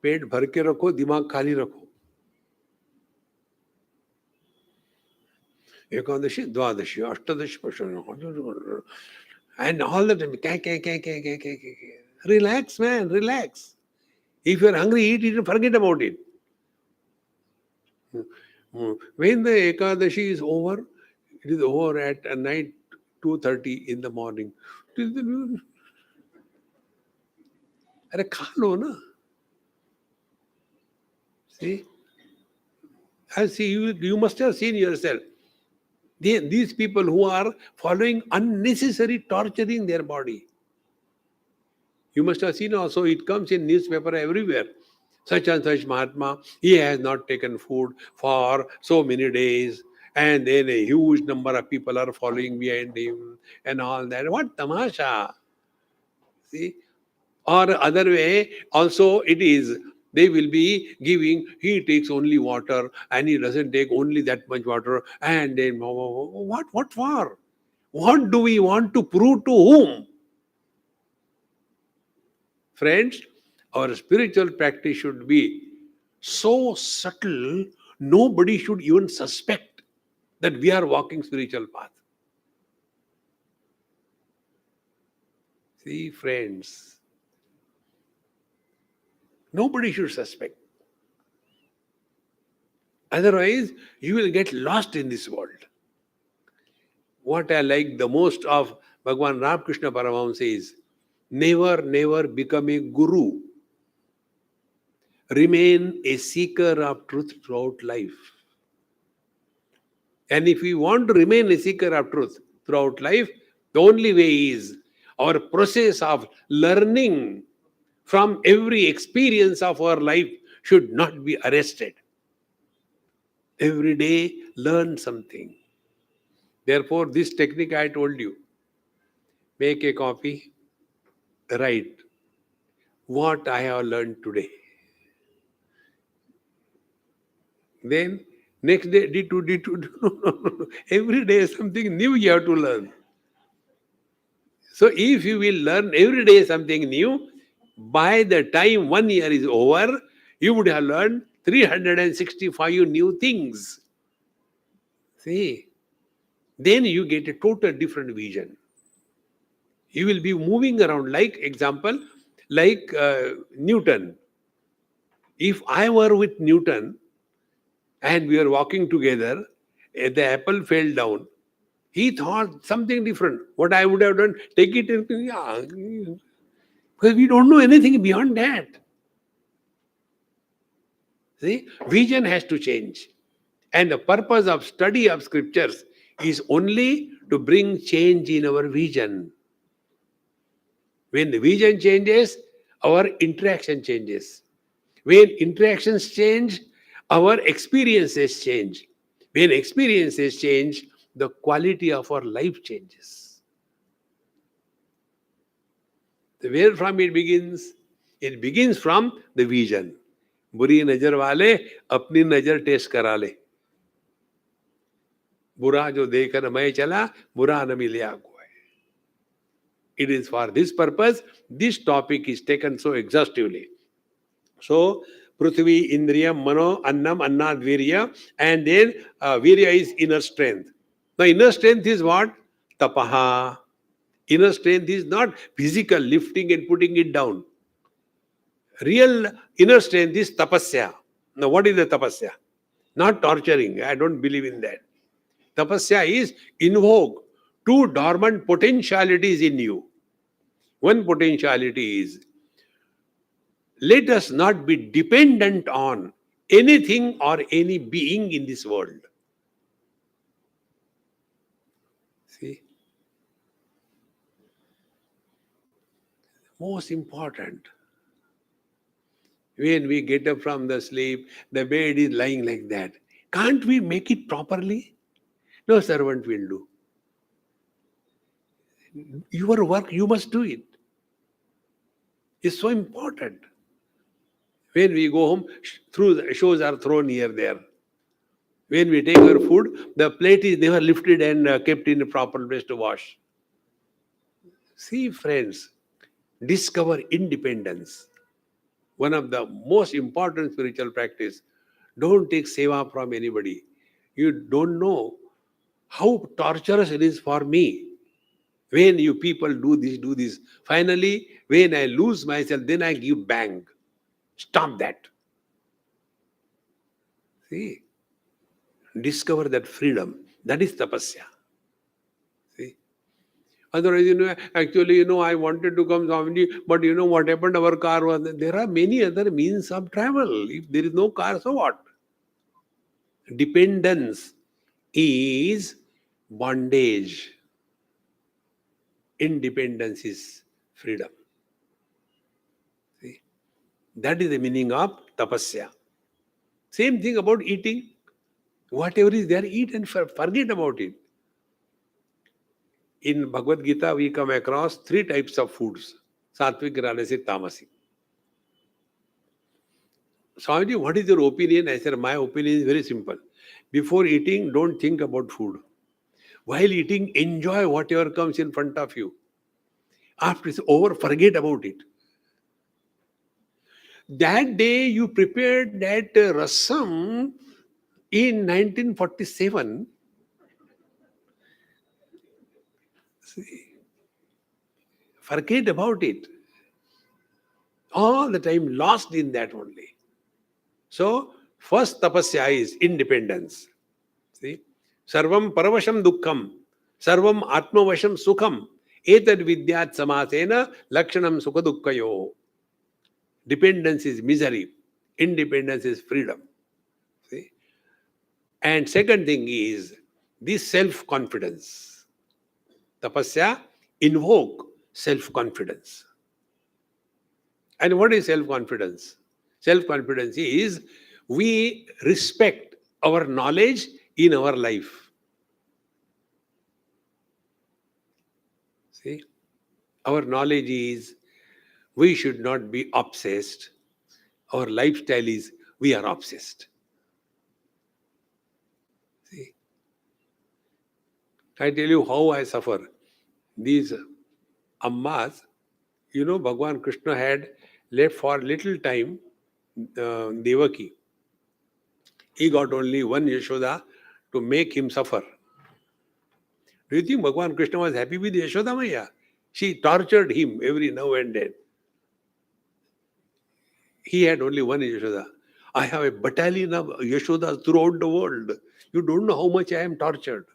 पेट भर के रखो, दिमाग खाली रखो. Ekadashi, Dwadashi, Ashtadashi, and all the time, relax, man, relax. If you are hungry, eat it and forget about it. When the Ekadashi is over, it is over at night 2:30 in the morning. अरे खा लो ना. See? I see, you must have seen yourself. These people who are following unnecessary torturing their body. You must have seen also, it comes in newspaper everywhere. Such and such Mahatma, he has not taken food for so many days. And then a huge number of people are following behind him and all that. What tamasha? See? Or other way, also it is, they will be giving, he takes only water and he doesn't take only that much water. And then, what for? What do we want to prove to whom? Friends, our spiritual practice should be so subtle, nobody should even suspect that we are walking spiritual path. See, friends, nobody should suspect. Otherwise, you will get lost in this world. What I like the most of Bhagavan Ramakrishna Paramahamsa is, never become a guru. Remain a seeker of truth throughout life. And if we want to remain a seeker of truth throughout life, the only way is our process of learning from every experience of our life should not be arrested. Every day, learn something. Therefore, this technique I told you, make a copy, write what I have learned today. Then, next day, D2. No. Every day, something new you have to learn. So, if you will learn every day something new, by the time 1 year is over, you would have learned 365 new things. See, then you get a total different vision. You will be moving around, like example, like Newton. If I were with Newton and we were walking together, the apple fell down. He thought something different. What I would have done, take it and yeah, because we don't know anything beyond that. See, vision has to change. And the purpose of study of scriptures is only to bring change in our vision. When the vision changes, our interaction changes. When interactions change, our experiences change. When experiences change, the quality of our life changes. So where from it begins? It begins from the vision. बुरी नजर वाले अपनी नजर test करा ले. बुरा जो देखकर मैं चला, बुरा न मिले कोई. It is for this purpose this topic is taken so exhaustively. So, Prithvi, Indriya, Mano, Annam, Annad, Virya, and then Virya is inner strength. The inner strength is what? Tapaha. Inner strength is not physical lifting and putting it down. Real inner strength is tapasya. Now, what is the tapasya? Not torturing. I don't believe in that. Tapasya is invoke two dormant potentialities in you. One potentiality is let us not be dependent on anything or any being in this world. See? Most important. When we get up from the sleep, the bed is lying like that. Can't we make it properly? No servant will do. Your work, you must do it. It's so important. When we go home, shoes are thrown here, there. When we take our food, the plate is never lifted and kept in a proper place to wash. See, friends, discover independence. One of the most important spiritual practice. Don't take seva from anybody. You don't know how torturous it is for me. When you people do this. Finally, when I lose myself, then I give bang. Stop that. See? Discover that freedom. That is tapasya. See? Otherwise, actually, I wanted to come Swamiji, but what happened? Our car was there. There are many other means of travel. If there is no car, so what? Dependence is bondage. Independence is freedom. See? That is the meaning of tapasya. Same thing about eating. Whatever is there, eat and forget about it. In Bhagavad Gita, we come across 3 types of foods. Sattvic, Rajasic, Tamasic. Swamiji, what is your opinion? I said, my opinion is very simple. Before eating, don't think about food. While eating, enjoy whatever comes in front of you. After it's over, forget about it. That day you prepared that rasam in 1947. See, forget about it. All the time lost in that only. So, first tapasya is independence. See? Sarvam paravasham dukkham, sarvam atmavasham sukham, etad vidyat samasena lakshanam sukha dukkhayo. Dependence is misery. Independence is freedom. See? And second thing is this self-confidence. Tapasya invoke self-confidence. And what is self-confidence? Self-confidence is we respect our knowledge in our life. See, our knowledge is we should not be obsessed. Our lifestyle is we are obsessed. See, I tell you how I suffer. These ammas, Bhagwan Krishna had left for little time Devaki. He got only one Yashoda to make him suffer. Do you think Bhagwan Krishna was happy with Yashoda Maya? She tortured him every now and then. He had only one Yashoda. I have a battalion of Yashodas throughout the world. You don't know how much I am tortured.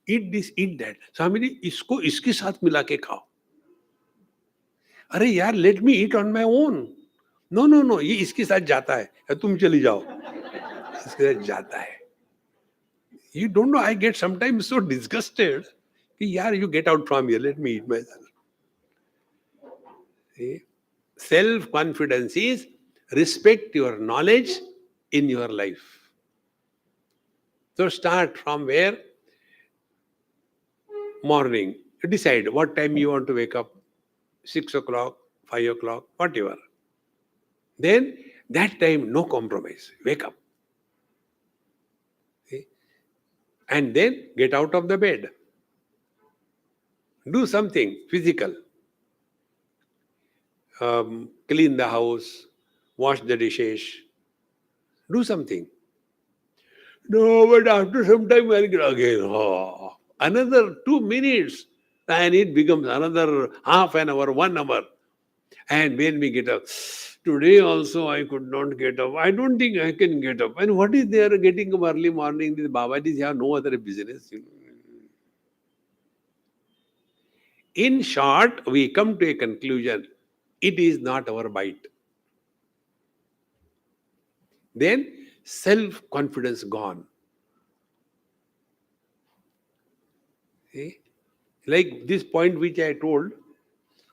Eat this, eat that. Swamiji, इसको इसके साथ मिला के खाओ. अरे यार, let me eat on my own. No, ये इसके साथ जाता है. तुम चली जाओ. इसके साथ जाता है. You don't know, I get sometimes so disgusted. Yaar, you get out from here, let me eat myself. See? Self-confidence is respect your knowledge in your life. So start from where? Morning. Decide what time you want to wake up. 6 o'clock, 5 o'clock, whatever. Then that time, no compromise. Wake up. See? And then get out of the bed. Do something physical. Clean the house, wash the dishes. Do something. No, but after some time I'll get again. Oh, another 2 minutes. And it becomes another half an hour, 1 hour. And when we get up, today also I could not get up. I don't think I can get up. And what is there getting up early morning? These Babajis have no other business. In short, we come to a conclusion. It is not our bite. Then self-confidence gone. See? Like this point which I told,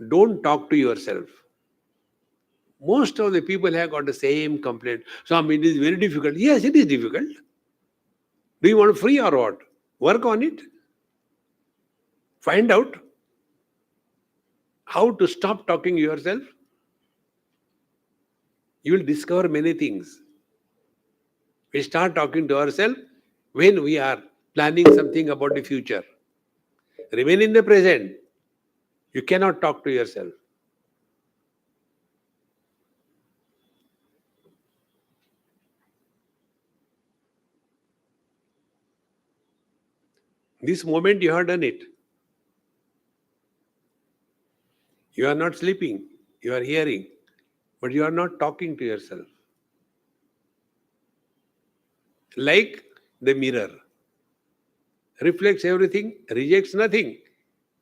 don't talk to yourself. Most of the people have got the same complaint. Swami, it is very difficult. Yes, it is difficult. Do you want free or what? Work on it. Find out how to stop talking to yourself. You will discover many things. We start talking to ourselves when we are planning something about the future. Remain in the present. You cannot talk to yourself. This moment you have done it. You are not sleeping. You are hearing. But you are not talking to yourself. Like the mirror. Reflects everything, rejects nothing,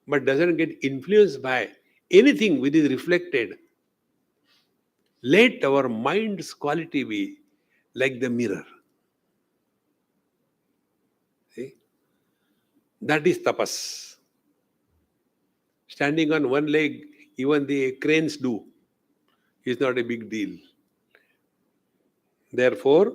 but doesn't get influenced by anything which is reflected. Let our mind's quality be like the mirror. See? That is tapas. Standing on one leg, even the cranes do. It's not a big deal. Therefore,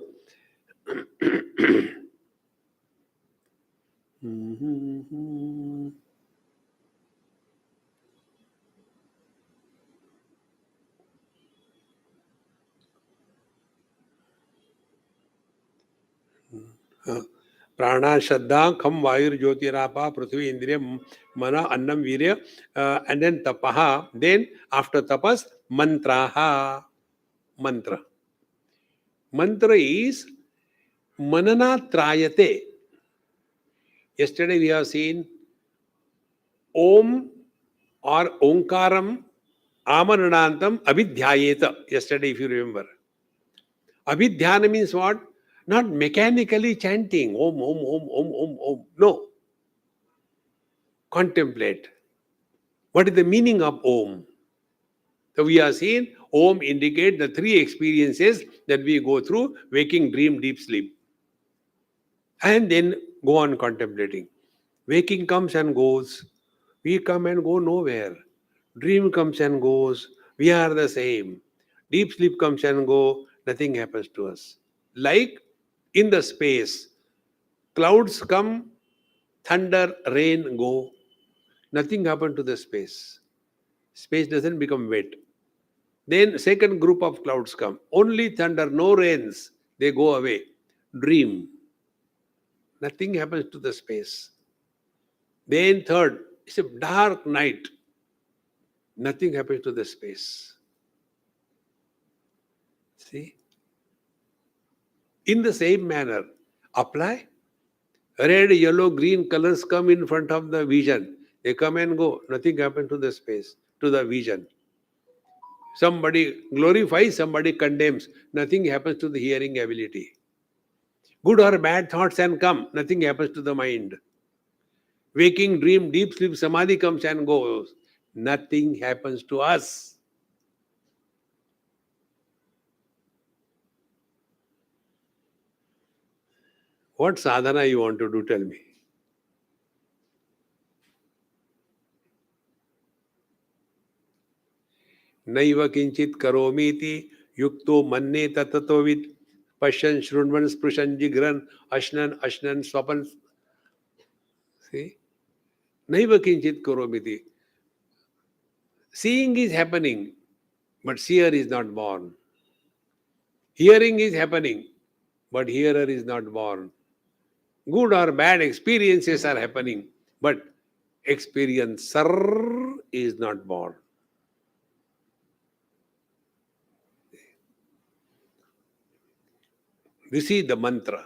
prana, shraddha, kham, vayur, jyotirapa, prithvi, indriya, mana, annam, virya, and then tapaha. Then after tapas, mantraha. Mantra. Mantra is manana trayate. Yesterday we have seen Om or Omkaram Amananantam Abhidhyayeta. Yesterday, if you remember. Abhidhyana means what? Not mechanically chanting Om, Om, Om, Om, Om, Om. No. Contemplate. What is the meaning of Om? So we have seen Om indicate the 3 experiences that we go through: waking, dream, deep sleep. And then Go on contemplating. Waking comes and goes. We come and go nowhere. Dream comes and goes. We are the same. Deep sleep comes and go. Nothing happens to us. Like in the space, clouds come, thunder, rain go. Nothing happened to the space. Space doesn't become wet. Then second group of clouds come. Only thunder, no rains. They go away. Dream. Nothing happens to the space. Then third, it's a dark night. Nothing happens to the space. See? In the same manner, apply. Red, yellow, green colors come in front of the vision. They come and go. Nothing happens to the space, to the vision. Somebody glorifies, somebody condemns. Nothing happens to the hearing ability. Good or bad thoughts and come. Nothing happens to the mind. Waking, dream, deep sleep, samadhi comes and goes. Nothing happens to us. What sadhana you want to do, tell me. Naiva kinchit karomiti yukto manne tatatovit pashan shrunvan sprushan jigran ashnan swapan. See? Naiva kinchit karomiti. Seeing is happening, but seer is not born. Hearing is happening, but hearer is not born. Good or bad experiences are happening, but experiencer is not born. This is the mantra.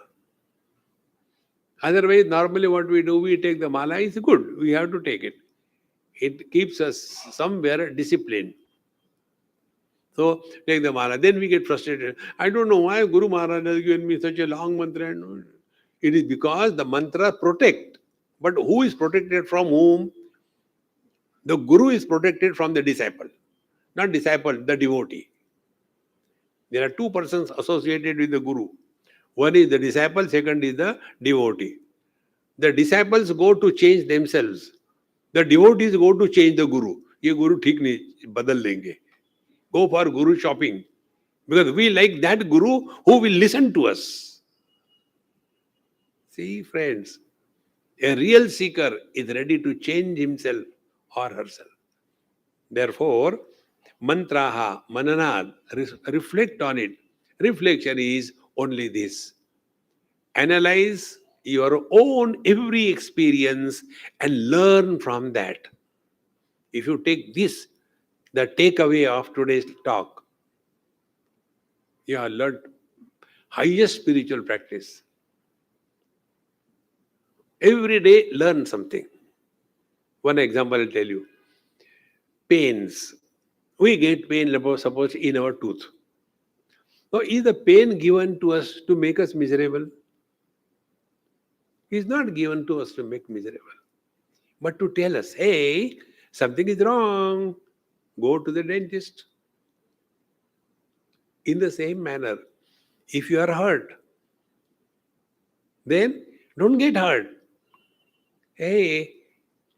Otherwise, normally what we do, we take the mala, is good. We have to take it. It keeps us somewhere disciplined. So, take the mala. Then we get frustrated. I don't know why Guru Maharaj has given me such a long mantra. It is because the mantra protect. But who is protected from whom? The Guru is protected from the disciple. Not disciple, the devotee. There are two persons associated with the Guru. One is the disciple, second is the devotee. The disciples go to change themselves. The devotees go to change the Guru. ये Guru ठीक नहीं बदल देंगे. Go for Guru shopping. Because we like that Guru who will listen to us. See, friends, a real seeker is ready to change himself or herself. Therefore, mantraha, mananad, reflect on it. Reflection is only this. Analyze your own every experience and learn from that. If you take this, the takeaway of today's talk, you have learned highest spiritual practice. Every day, learn something. One example I'll tell you. Pains. We get pain, suppose, in our tooth. Now, is the pain given to us to make us miserable? It's not given to us to make miserable, but to tell us, hey, something is wrong. Go to the dentist. In the same manner, if you are hurt, then don't get hurt. Hey,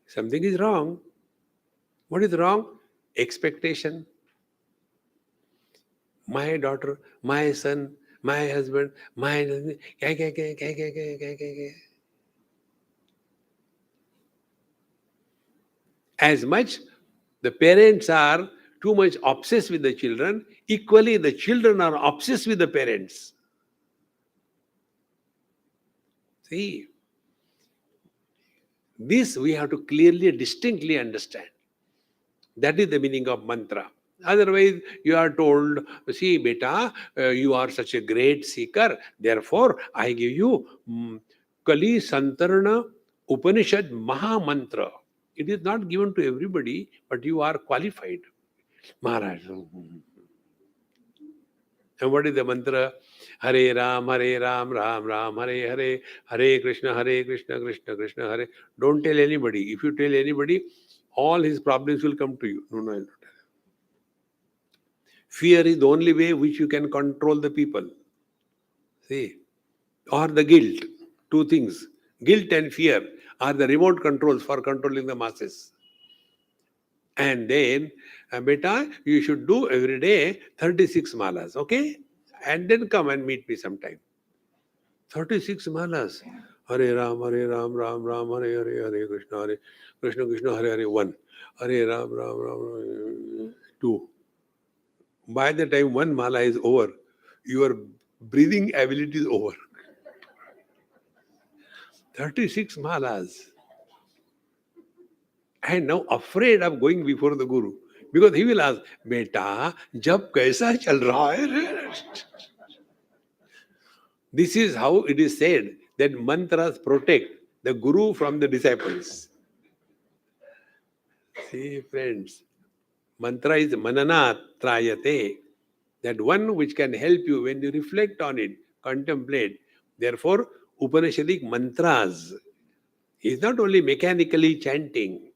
something is wrong. What is wrong? Expectation. My daughter, my son, my husband, my... As much the parents are too much obsessed with the children, equally the children are obsessed with the parents. See, this we have to clearly, distinctly understand. That is the meaning of mantra. Otherwise, you are told, see, beta, you are such a great seeker, therefore, I give you Kali Santarana Upanishad Maha Mantra. It is not given to everybody, but you are qualified. Maharaj. And what is the mantra? Hare Ram, Ram Ram, Hare Hare, Hare Krishna, Krishna Krishna, Hare. Don't tell anybody. If you tell anybody, all his problems will come to you. No, I'll not tell. Fear is the only way which you can control the people. See, or the guilt. Two things. Guilt and fear are the remote controls for controlling the masses. And then, beta, you should do every day 36 malas, okay? And then come and meet me sometime. 36 malas. Hare Ram, Ram Ram, Hare Hare, Hare Krishna, Krishna, Hare Hare, 1. Hare Ram, Ram Ram, 2. By the time one mala is over, your breathing ability is over. 36 malas. And now afraid of going before the Guru. Because he will ask, Beta, jab kaisa chal raha hai? This is how it is said that mantras protect the Guru from the disciples. See, friends, mantra is mananat trayate, that one which can help you when you reflect on it, contemplate. Therefore, Upanishadic mantras is not only mechanically chanting.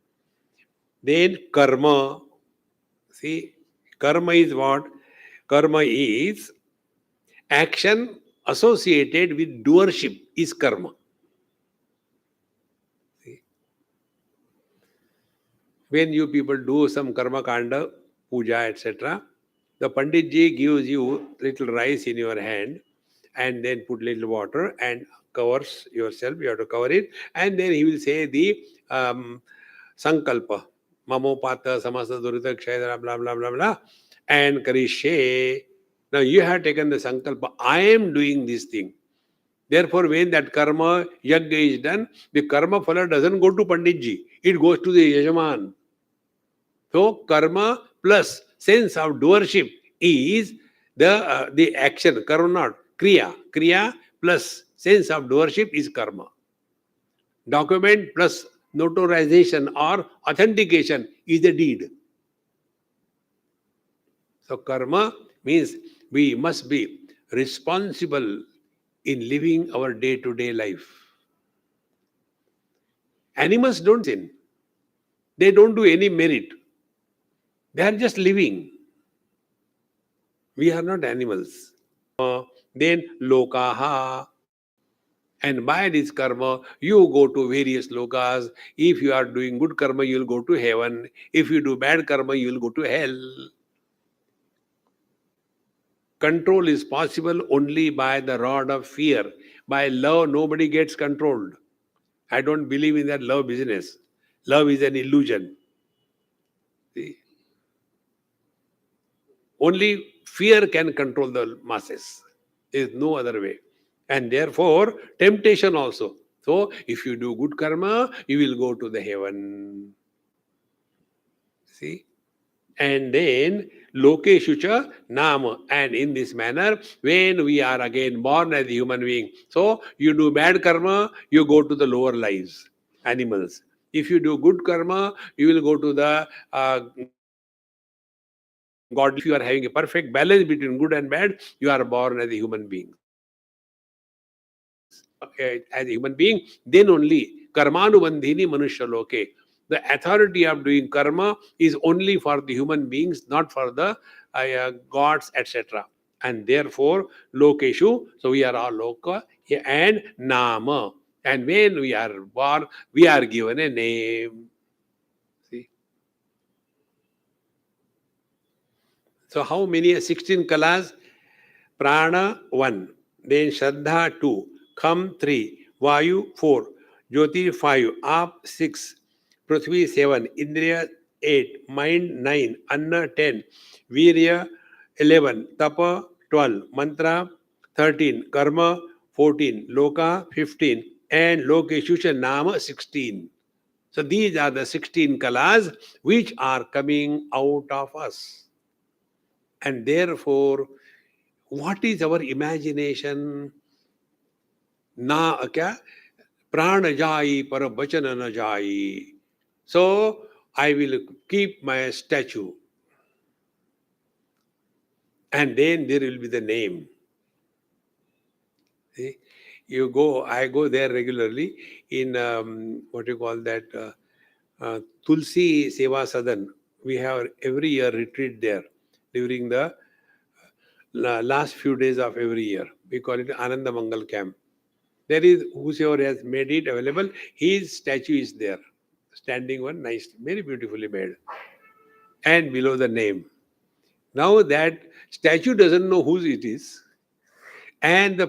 Then karma. See, karma is what? Karma is action associated with doership is karma. See? When you people do some karma kanda, puja, etc., the Pandit ji gives you little rice in your hand and then put little water and covers yourself. You have to cover it. And then he will say the sankalpa. Mamopata, samasa, durita, kshayadra, blah, blah, blah, blah. And karishe. Now you have taken the sankalpa. I am doing this thing. Therefore, when that karma yajna is done, the karma phala doesn't go to Pandit ji. It goes to the Yajaman. So, karma plus sense of doership is the action. Karma not kriya. Kriya plus sense of doership is karma. Document plus notarization or authentication is the deed. So, karma means we must be responsible in living our day-to-day life. Animals don't sin. They don't do any merit. They are just living. We are not animals. Then lokaha. And by this karma, you go to various lokas. If you are doing good karma, you will go to heaven. If you do bad karma, you will go to hell. Control is possible only by the rod of fear. By love, nobody gets controlled. I don't believe in that love business. Love is an illusion. See? Only fear can control the masses. There is no other way. And therefore, temptation also. So, if you do good karma, you will go to the heaven. See? And then, lokeshucha nama. And in this manner, when we are again born as a human being, so you do bad karma, you go to the lower lives, animals. If you do good karma, you will go to the God. If you are having a perfect balance between good and bad, you are born as a human being. As a human being, then only karmanubandhini manushya loke. The authority of doing karma is only for the human beings, not for the gods, etc. And therefore, lokeshu, so we are all loka, and nama. And when we are born, we are given a name. See? So how many? 16 kalas? Prana 1, then Shraddha 2, Kham 3, Vayu 4, Jyoti 5, Aap 6, Prithvi 7, Indriya 8, Mind 9, Anna 10, Virya 11, Tapa 12, Mantra 13, Karma 14, Loka 15, and Lokeshusha Nama 16. So these are the 16 kalas which are coming out of us. And therefore, what is our imagination? Na kya? Prana jai par bachana na jai. So I will keep my statue. And then there will be the name. See? I go there regularly in what you call that Tulsi Seva Sadan. We have every year retreat there during the last few days of every year. We call it Ananda Mangal Camp. There is whosoever has made it available, his statue is there. Standing one, nice, very beautifully made. And below the name. Now that statue doesn't know whose it is, and the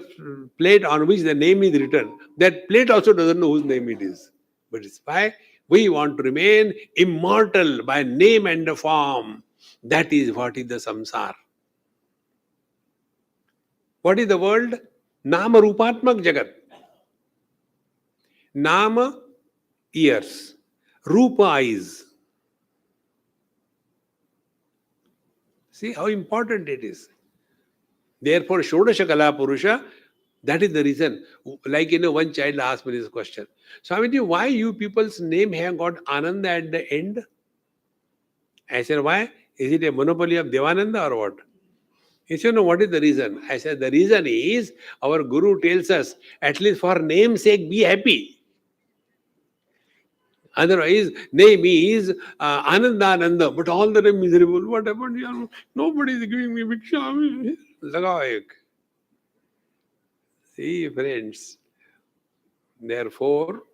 plate on which the name is written, that plate also doesn't know whose name it is. But it's why we want to remain immortal by name and form. That is what is the samsara. What is the world? Nama Rupatmak Jagat. Nama, ears. Rupa, eyes. See how important it is. Therefore, Shodasha Kala Purusha, that is the reason. Like, one child asked me this question. Swamiji, why you people's name have got Ananda at the end? I said, why? Is it a monopoly of Devananda or what? He said, no, what is the reason? I said, the reason is our Guru tells us, at least for name's sake, be happy. Otherwise, name is Ananda, but all the time miserable. What happened? Nobody is giving me Bhiksha. Lagao ek. See, friends, therefore,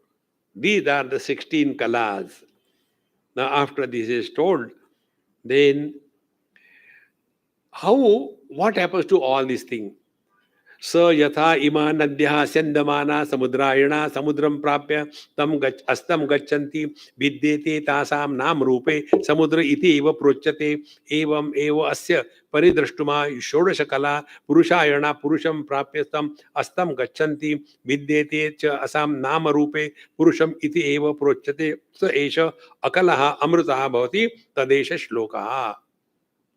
these are the 16 kalas. Now, after this is told, then what happens to all these things? स यथा इमा नद्यः स्यन्दमाना समुद्रायणा समुद्रं प्राप्य अस्तं गच्छन्ति विद्येते तासां नाम रूपे समुद्र इति एव प्रोच्यते एवं एव अस्य परिदृष्टुमा षोडशकला पुरुषायणा पुरुषं प्राप्य तम् अस्तं गच्छन्ति विद्येते च असां नाम रूपे पुरुषम् इति एव प्रोच्यते स एष अकलः अमृतः भवति तदेष श्लोकः.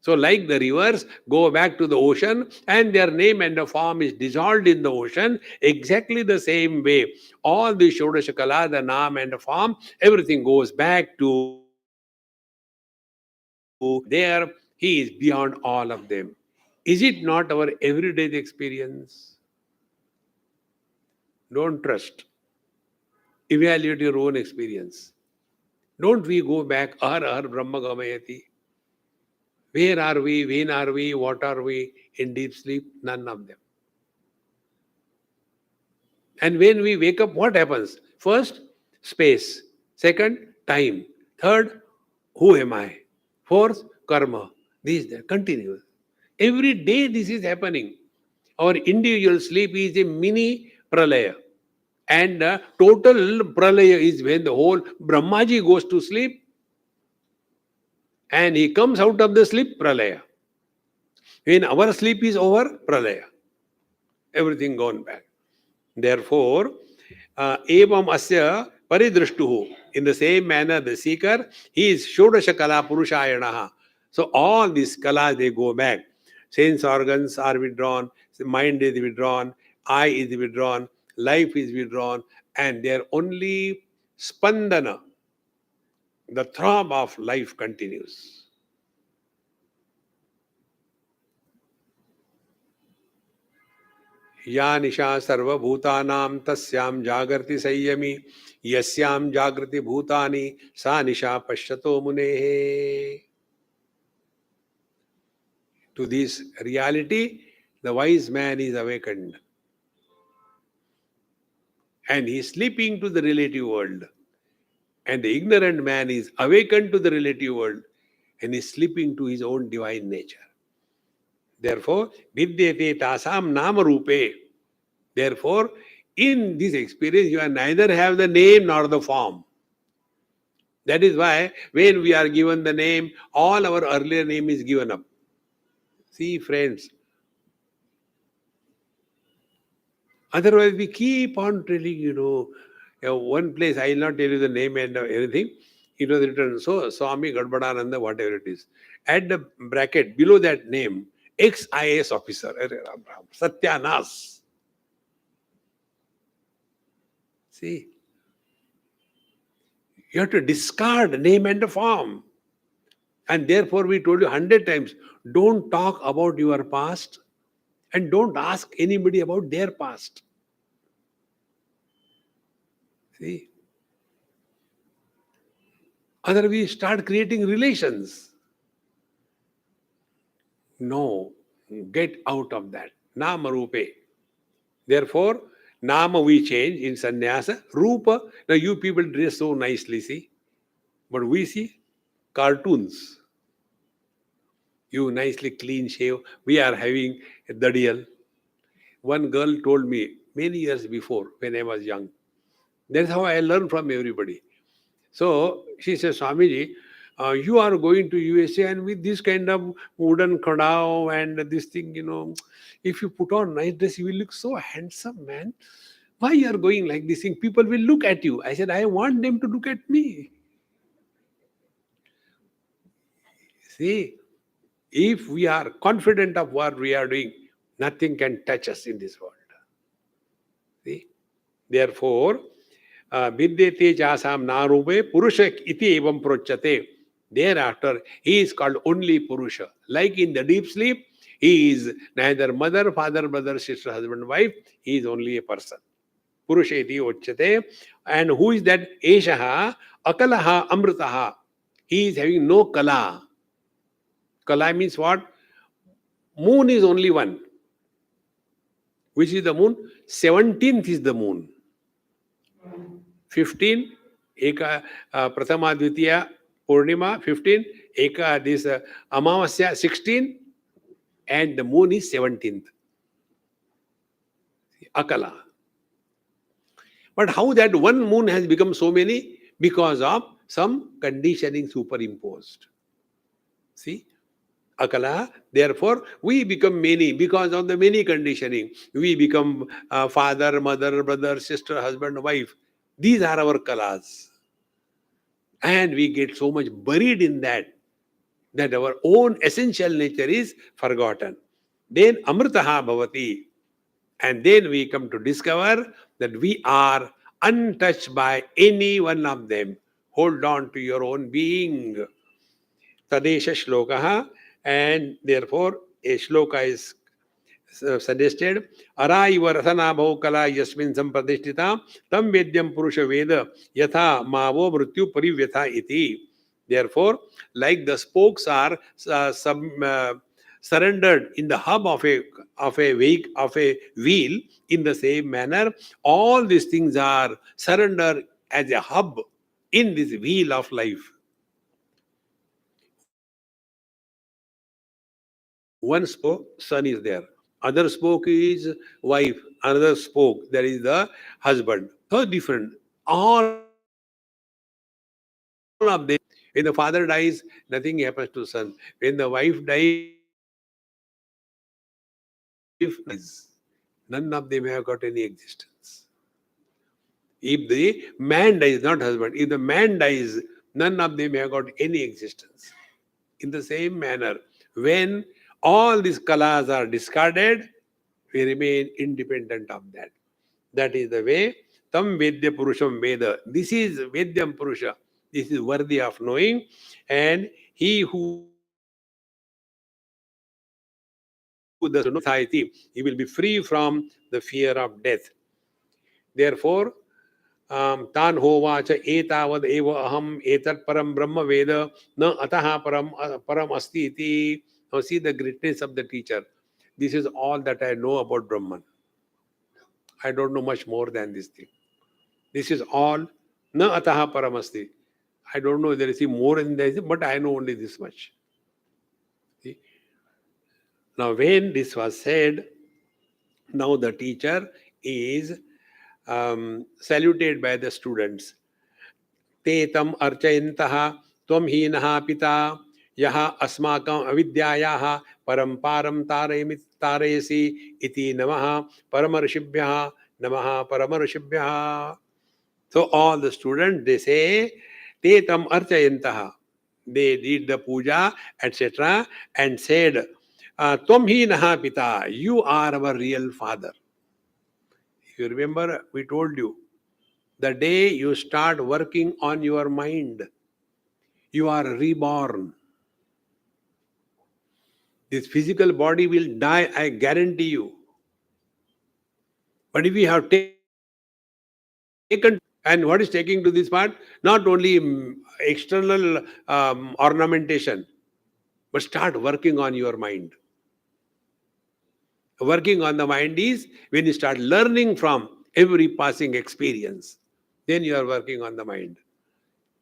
So like the rivers go back to the ocean and their name and the form is dissolved in the ocean, exactly the same way, all the Shodashakala, the Nam and the form, everything goes back to there. He is beyond all of them. Is it not our everyday experience? Don't trust. Evaluate your own experience. Don't we go back, Brahma Gamayati? Where are we? When are we? What are we? In deep sleep? None of them. And when we wake up, what happens? First, space. Second, time. Third, who am I? Fourth, karma. This, that, continuous. Every day this is happening. Our individual sleep is a mini pralaya. And total pralaya is when the whole Brahmaji goes to sleep and he comes out of the sleep, pralaya. When our sleep is over, pralaya. Everything gone back. Therefore, evam asya paridrishtuhu. In the same manner, the seeker, he is shodasha kala purushayanaha. So all these kalas, they go back. Sense organs are withdrawn, mind is withdrawn, eye is withdrawn, life is withdrawn, and their only spandana, the throb of life continues. या निशा सर्वभूतानां तस्यां जागर्ति संयमी यस्यां जागृति भूतानि सा निशा पश्यतो मुनेः. To this reality, the wise man is awakened. And he is sleeping to the relative world. And the ignorant man is awakened to the relative world and is sleeping to his own divine nature. Therefore, vidyate tasam nama rupe. Therefore, in this experience, you neither have the name nor the form. That is why when we are given the name, all our earlier name is given up. See, friends, otherwise we keep on telling, one place, I will not tell you the name and everything. It was written, so Swami Gadbadananda, whatever it is. At the bracket, below that name, ex-IAS officer, Satyanas. See, you have to discard name and form. And therefore, we told you 100 times, don't talk about your past and don't ask anybody about their past. See? Otherwise, we start creating relations. No, get out of that. Nama rupe. Therefore, Nama we change in sannyasa. Rupa, now you people dress so nicely, see. But we see cartoons. You nicely clean shave. We are having a dadiyal. One girl told me many years before when I was young. That's how I learned from everybody. So she says, Swamiji, you are going to USA and with this kind of wooden khadao and this thing, if you put on nice dress, you will look so handsome, man. Why you are going like this thing? People will look at you. I said, I want them to look at me. See, if we are confident of what we are doing, nothing can touch us in this world. See? Therefore, vidyate chasam narupe purusha iti evam prochate. Thereafter, he is called only Purusha. Like in the deep sleep, he is neither mother, father, brother, sister, husband, wife. He is only a person. Purusha iti uchyate. And who is that? Eshaha akalaha amritaha. He is having no kala. Kala means what? Moon is only one. Which is the moon? 17th is the moon. 15, Eka Prathama Dvitiya Purnima, 15, Eka this Amavasya, 16, and the moon is 17th. Akala. But how that one moon has become so many? Because of some conditioning superimposed. See? Akala, therefore, we become many because of the many conditioning. We become father, mother, brother, sister, husband, wife. These are our kalas. And we get so much buried in that our own essential nature is forgotten. Then amritaha bhavati. And then we come to discover that we are untouched by any one of them. Hold on to your own being. Tadesha shlokaha. And therefore, a shloka is suggested. Araiva rasanabho kala yasmin sampadishtita tam vedyam purusha veda yatha mavo mrityu parivyatha iti. Therefore, like the spokes are surrendered in the hub of a wheel, in the same manner, all these things are surrendered as a hub in this wheel of life. One spoke, son is there. Other spoke is wife. Another spoke, that is the husband. So different. All of them. When the father dies, nothing happens to son. When the wife dies, none of them have got any existence. If the man dies, not husband, if the man dies, none of them have got any existence. In the same manner, when all these kalas are discarded, we remain independent of that. That is the way. Tam Vedya Purusham Veda. This is Vedyam Purusha. This is worthy of knowing. And he who does know society, he will be free from the fear of death. Therefore, तान होवाच एतावद एव अहम एतत् परम ब्रह्म वेद न अतः परम अस्ति इति. Now see the greatness of the teacher. This is all that I know about Brahman. I don't know much more than this thing. This is all. Na ataha paramasti. I don't know if there is more in this, but I know only this much. See? Now when this was said, now the teacher is saluted by the students. Te tam archayantaha tvam hinaha pita yaha asmakam avidyayaha paramparam tarayasi iti namaha paramarshibhyaha namaha paramarshibhyaha. So all the students, they say, te tam archayantaha. They did the puja, etc. and said, tvam hinaha pita, you are our real father. If you remember, we told you, the day you start working on your mind, you are reborn. This physical body will die, I guarantee you. But if we have taken, and what is taking to this part? Not only external ornamentation, but start working on your mind. Working on the mind is when you start learning from every passing experience. Then you are working on the mind.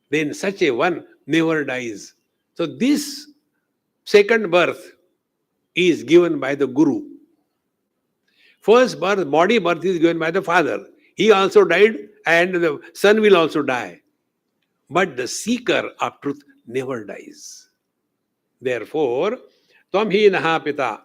Then such a one never dies. So this second birth is given by the Guru. First birth, body birth is given by the father. He also died and the son will also die. But the seeker of truth never dies. Therefore, tvam hi naha pita,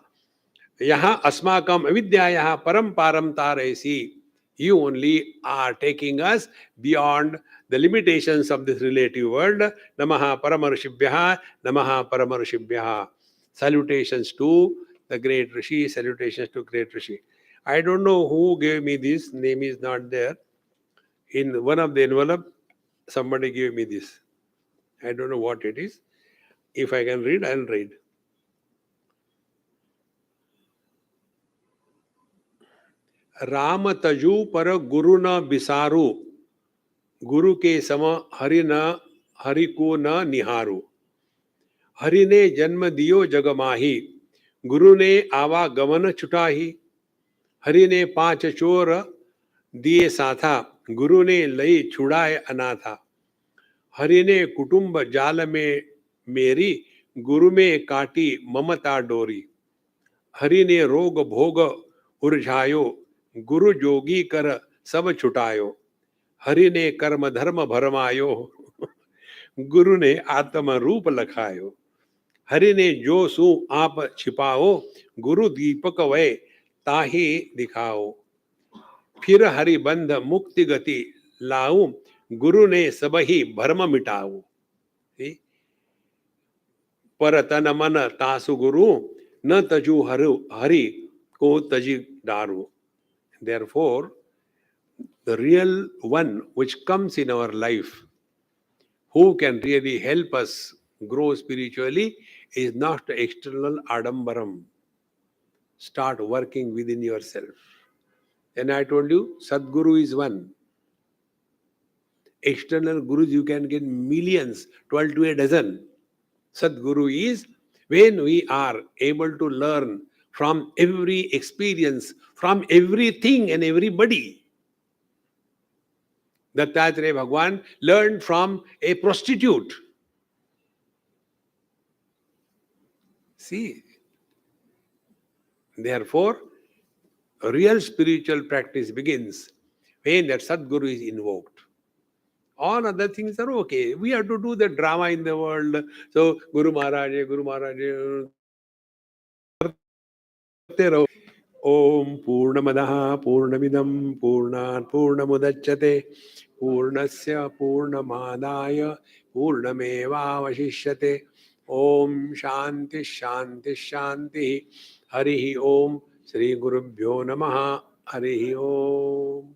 yaha asmakam avidyaya param param tarayasi. You only are taking us beyond the limitations of this relative world. Namaha Paramarshibhyaha, Namaha Paramarshibhyaha. Salutations to the great Rishi, salutations to great Rishi. I don't know who gave me this, name is not there. In one of the envelope, somebody gave me this. I don't know what it is. If I can read, I'll read. Ram तजु पर गुरु न बिसारू, गुरु के सम हरि को न निहारू, हरि ने जन्म दियो जग माही, गुरु ने आवागमन छुटाही, हरि ने पांच चोर दिए साथा, गुरु ने लई छुड़ाए अनाथा, हरि ने कुटुंब जाल में मेरी, गुरु में काटी ममता डोरी, हरि ने रोग भोग उर्झायो, गुरु जोगी कर सब छुटायो, हरि ने कर्म धर्म भरमायो, गुरु ने आत्म रूप लखायो, हरि ने जो सु आप छिपाओ, गुरु दीपक वै ताही दिखाओ, फिर हरि बंध मुक्ति गति लाऊं, गुरु ने सब ही भरम मिटाओ. पर तन मन तासु गुरु, न तजु हरि को तजी दारू. Therefore, the real one which comes in our life, who can really help us grow spiritually, is not external adambaram. Start working within yourself. And I told you, Sadguru is one. External gurus you can get millions, 12 to a dozen. Sadguru is when we are able to learn from every experience, from everything and everybody. Dattatreya Bhagwan learned from a prostitute. See, therefore, real spiritual practice begins when that Sadguru is invoked. All other things are okay. We have to do the drama in the world. So, Guru Maharaj, करते रहो. ओम पूर्णमदः पूर्णमिदं पूर्णात् पूर्णमुदच्यते पूर्णस्य पूर्णमादाय पूर्णमेवावशिष्यते. ओम शांति शांति शांति. हरि ओम. श्री गुरुभ्यो नमः. हरि ओम.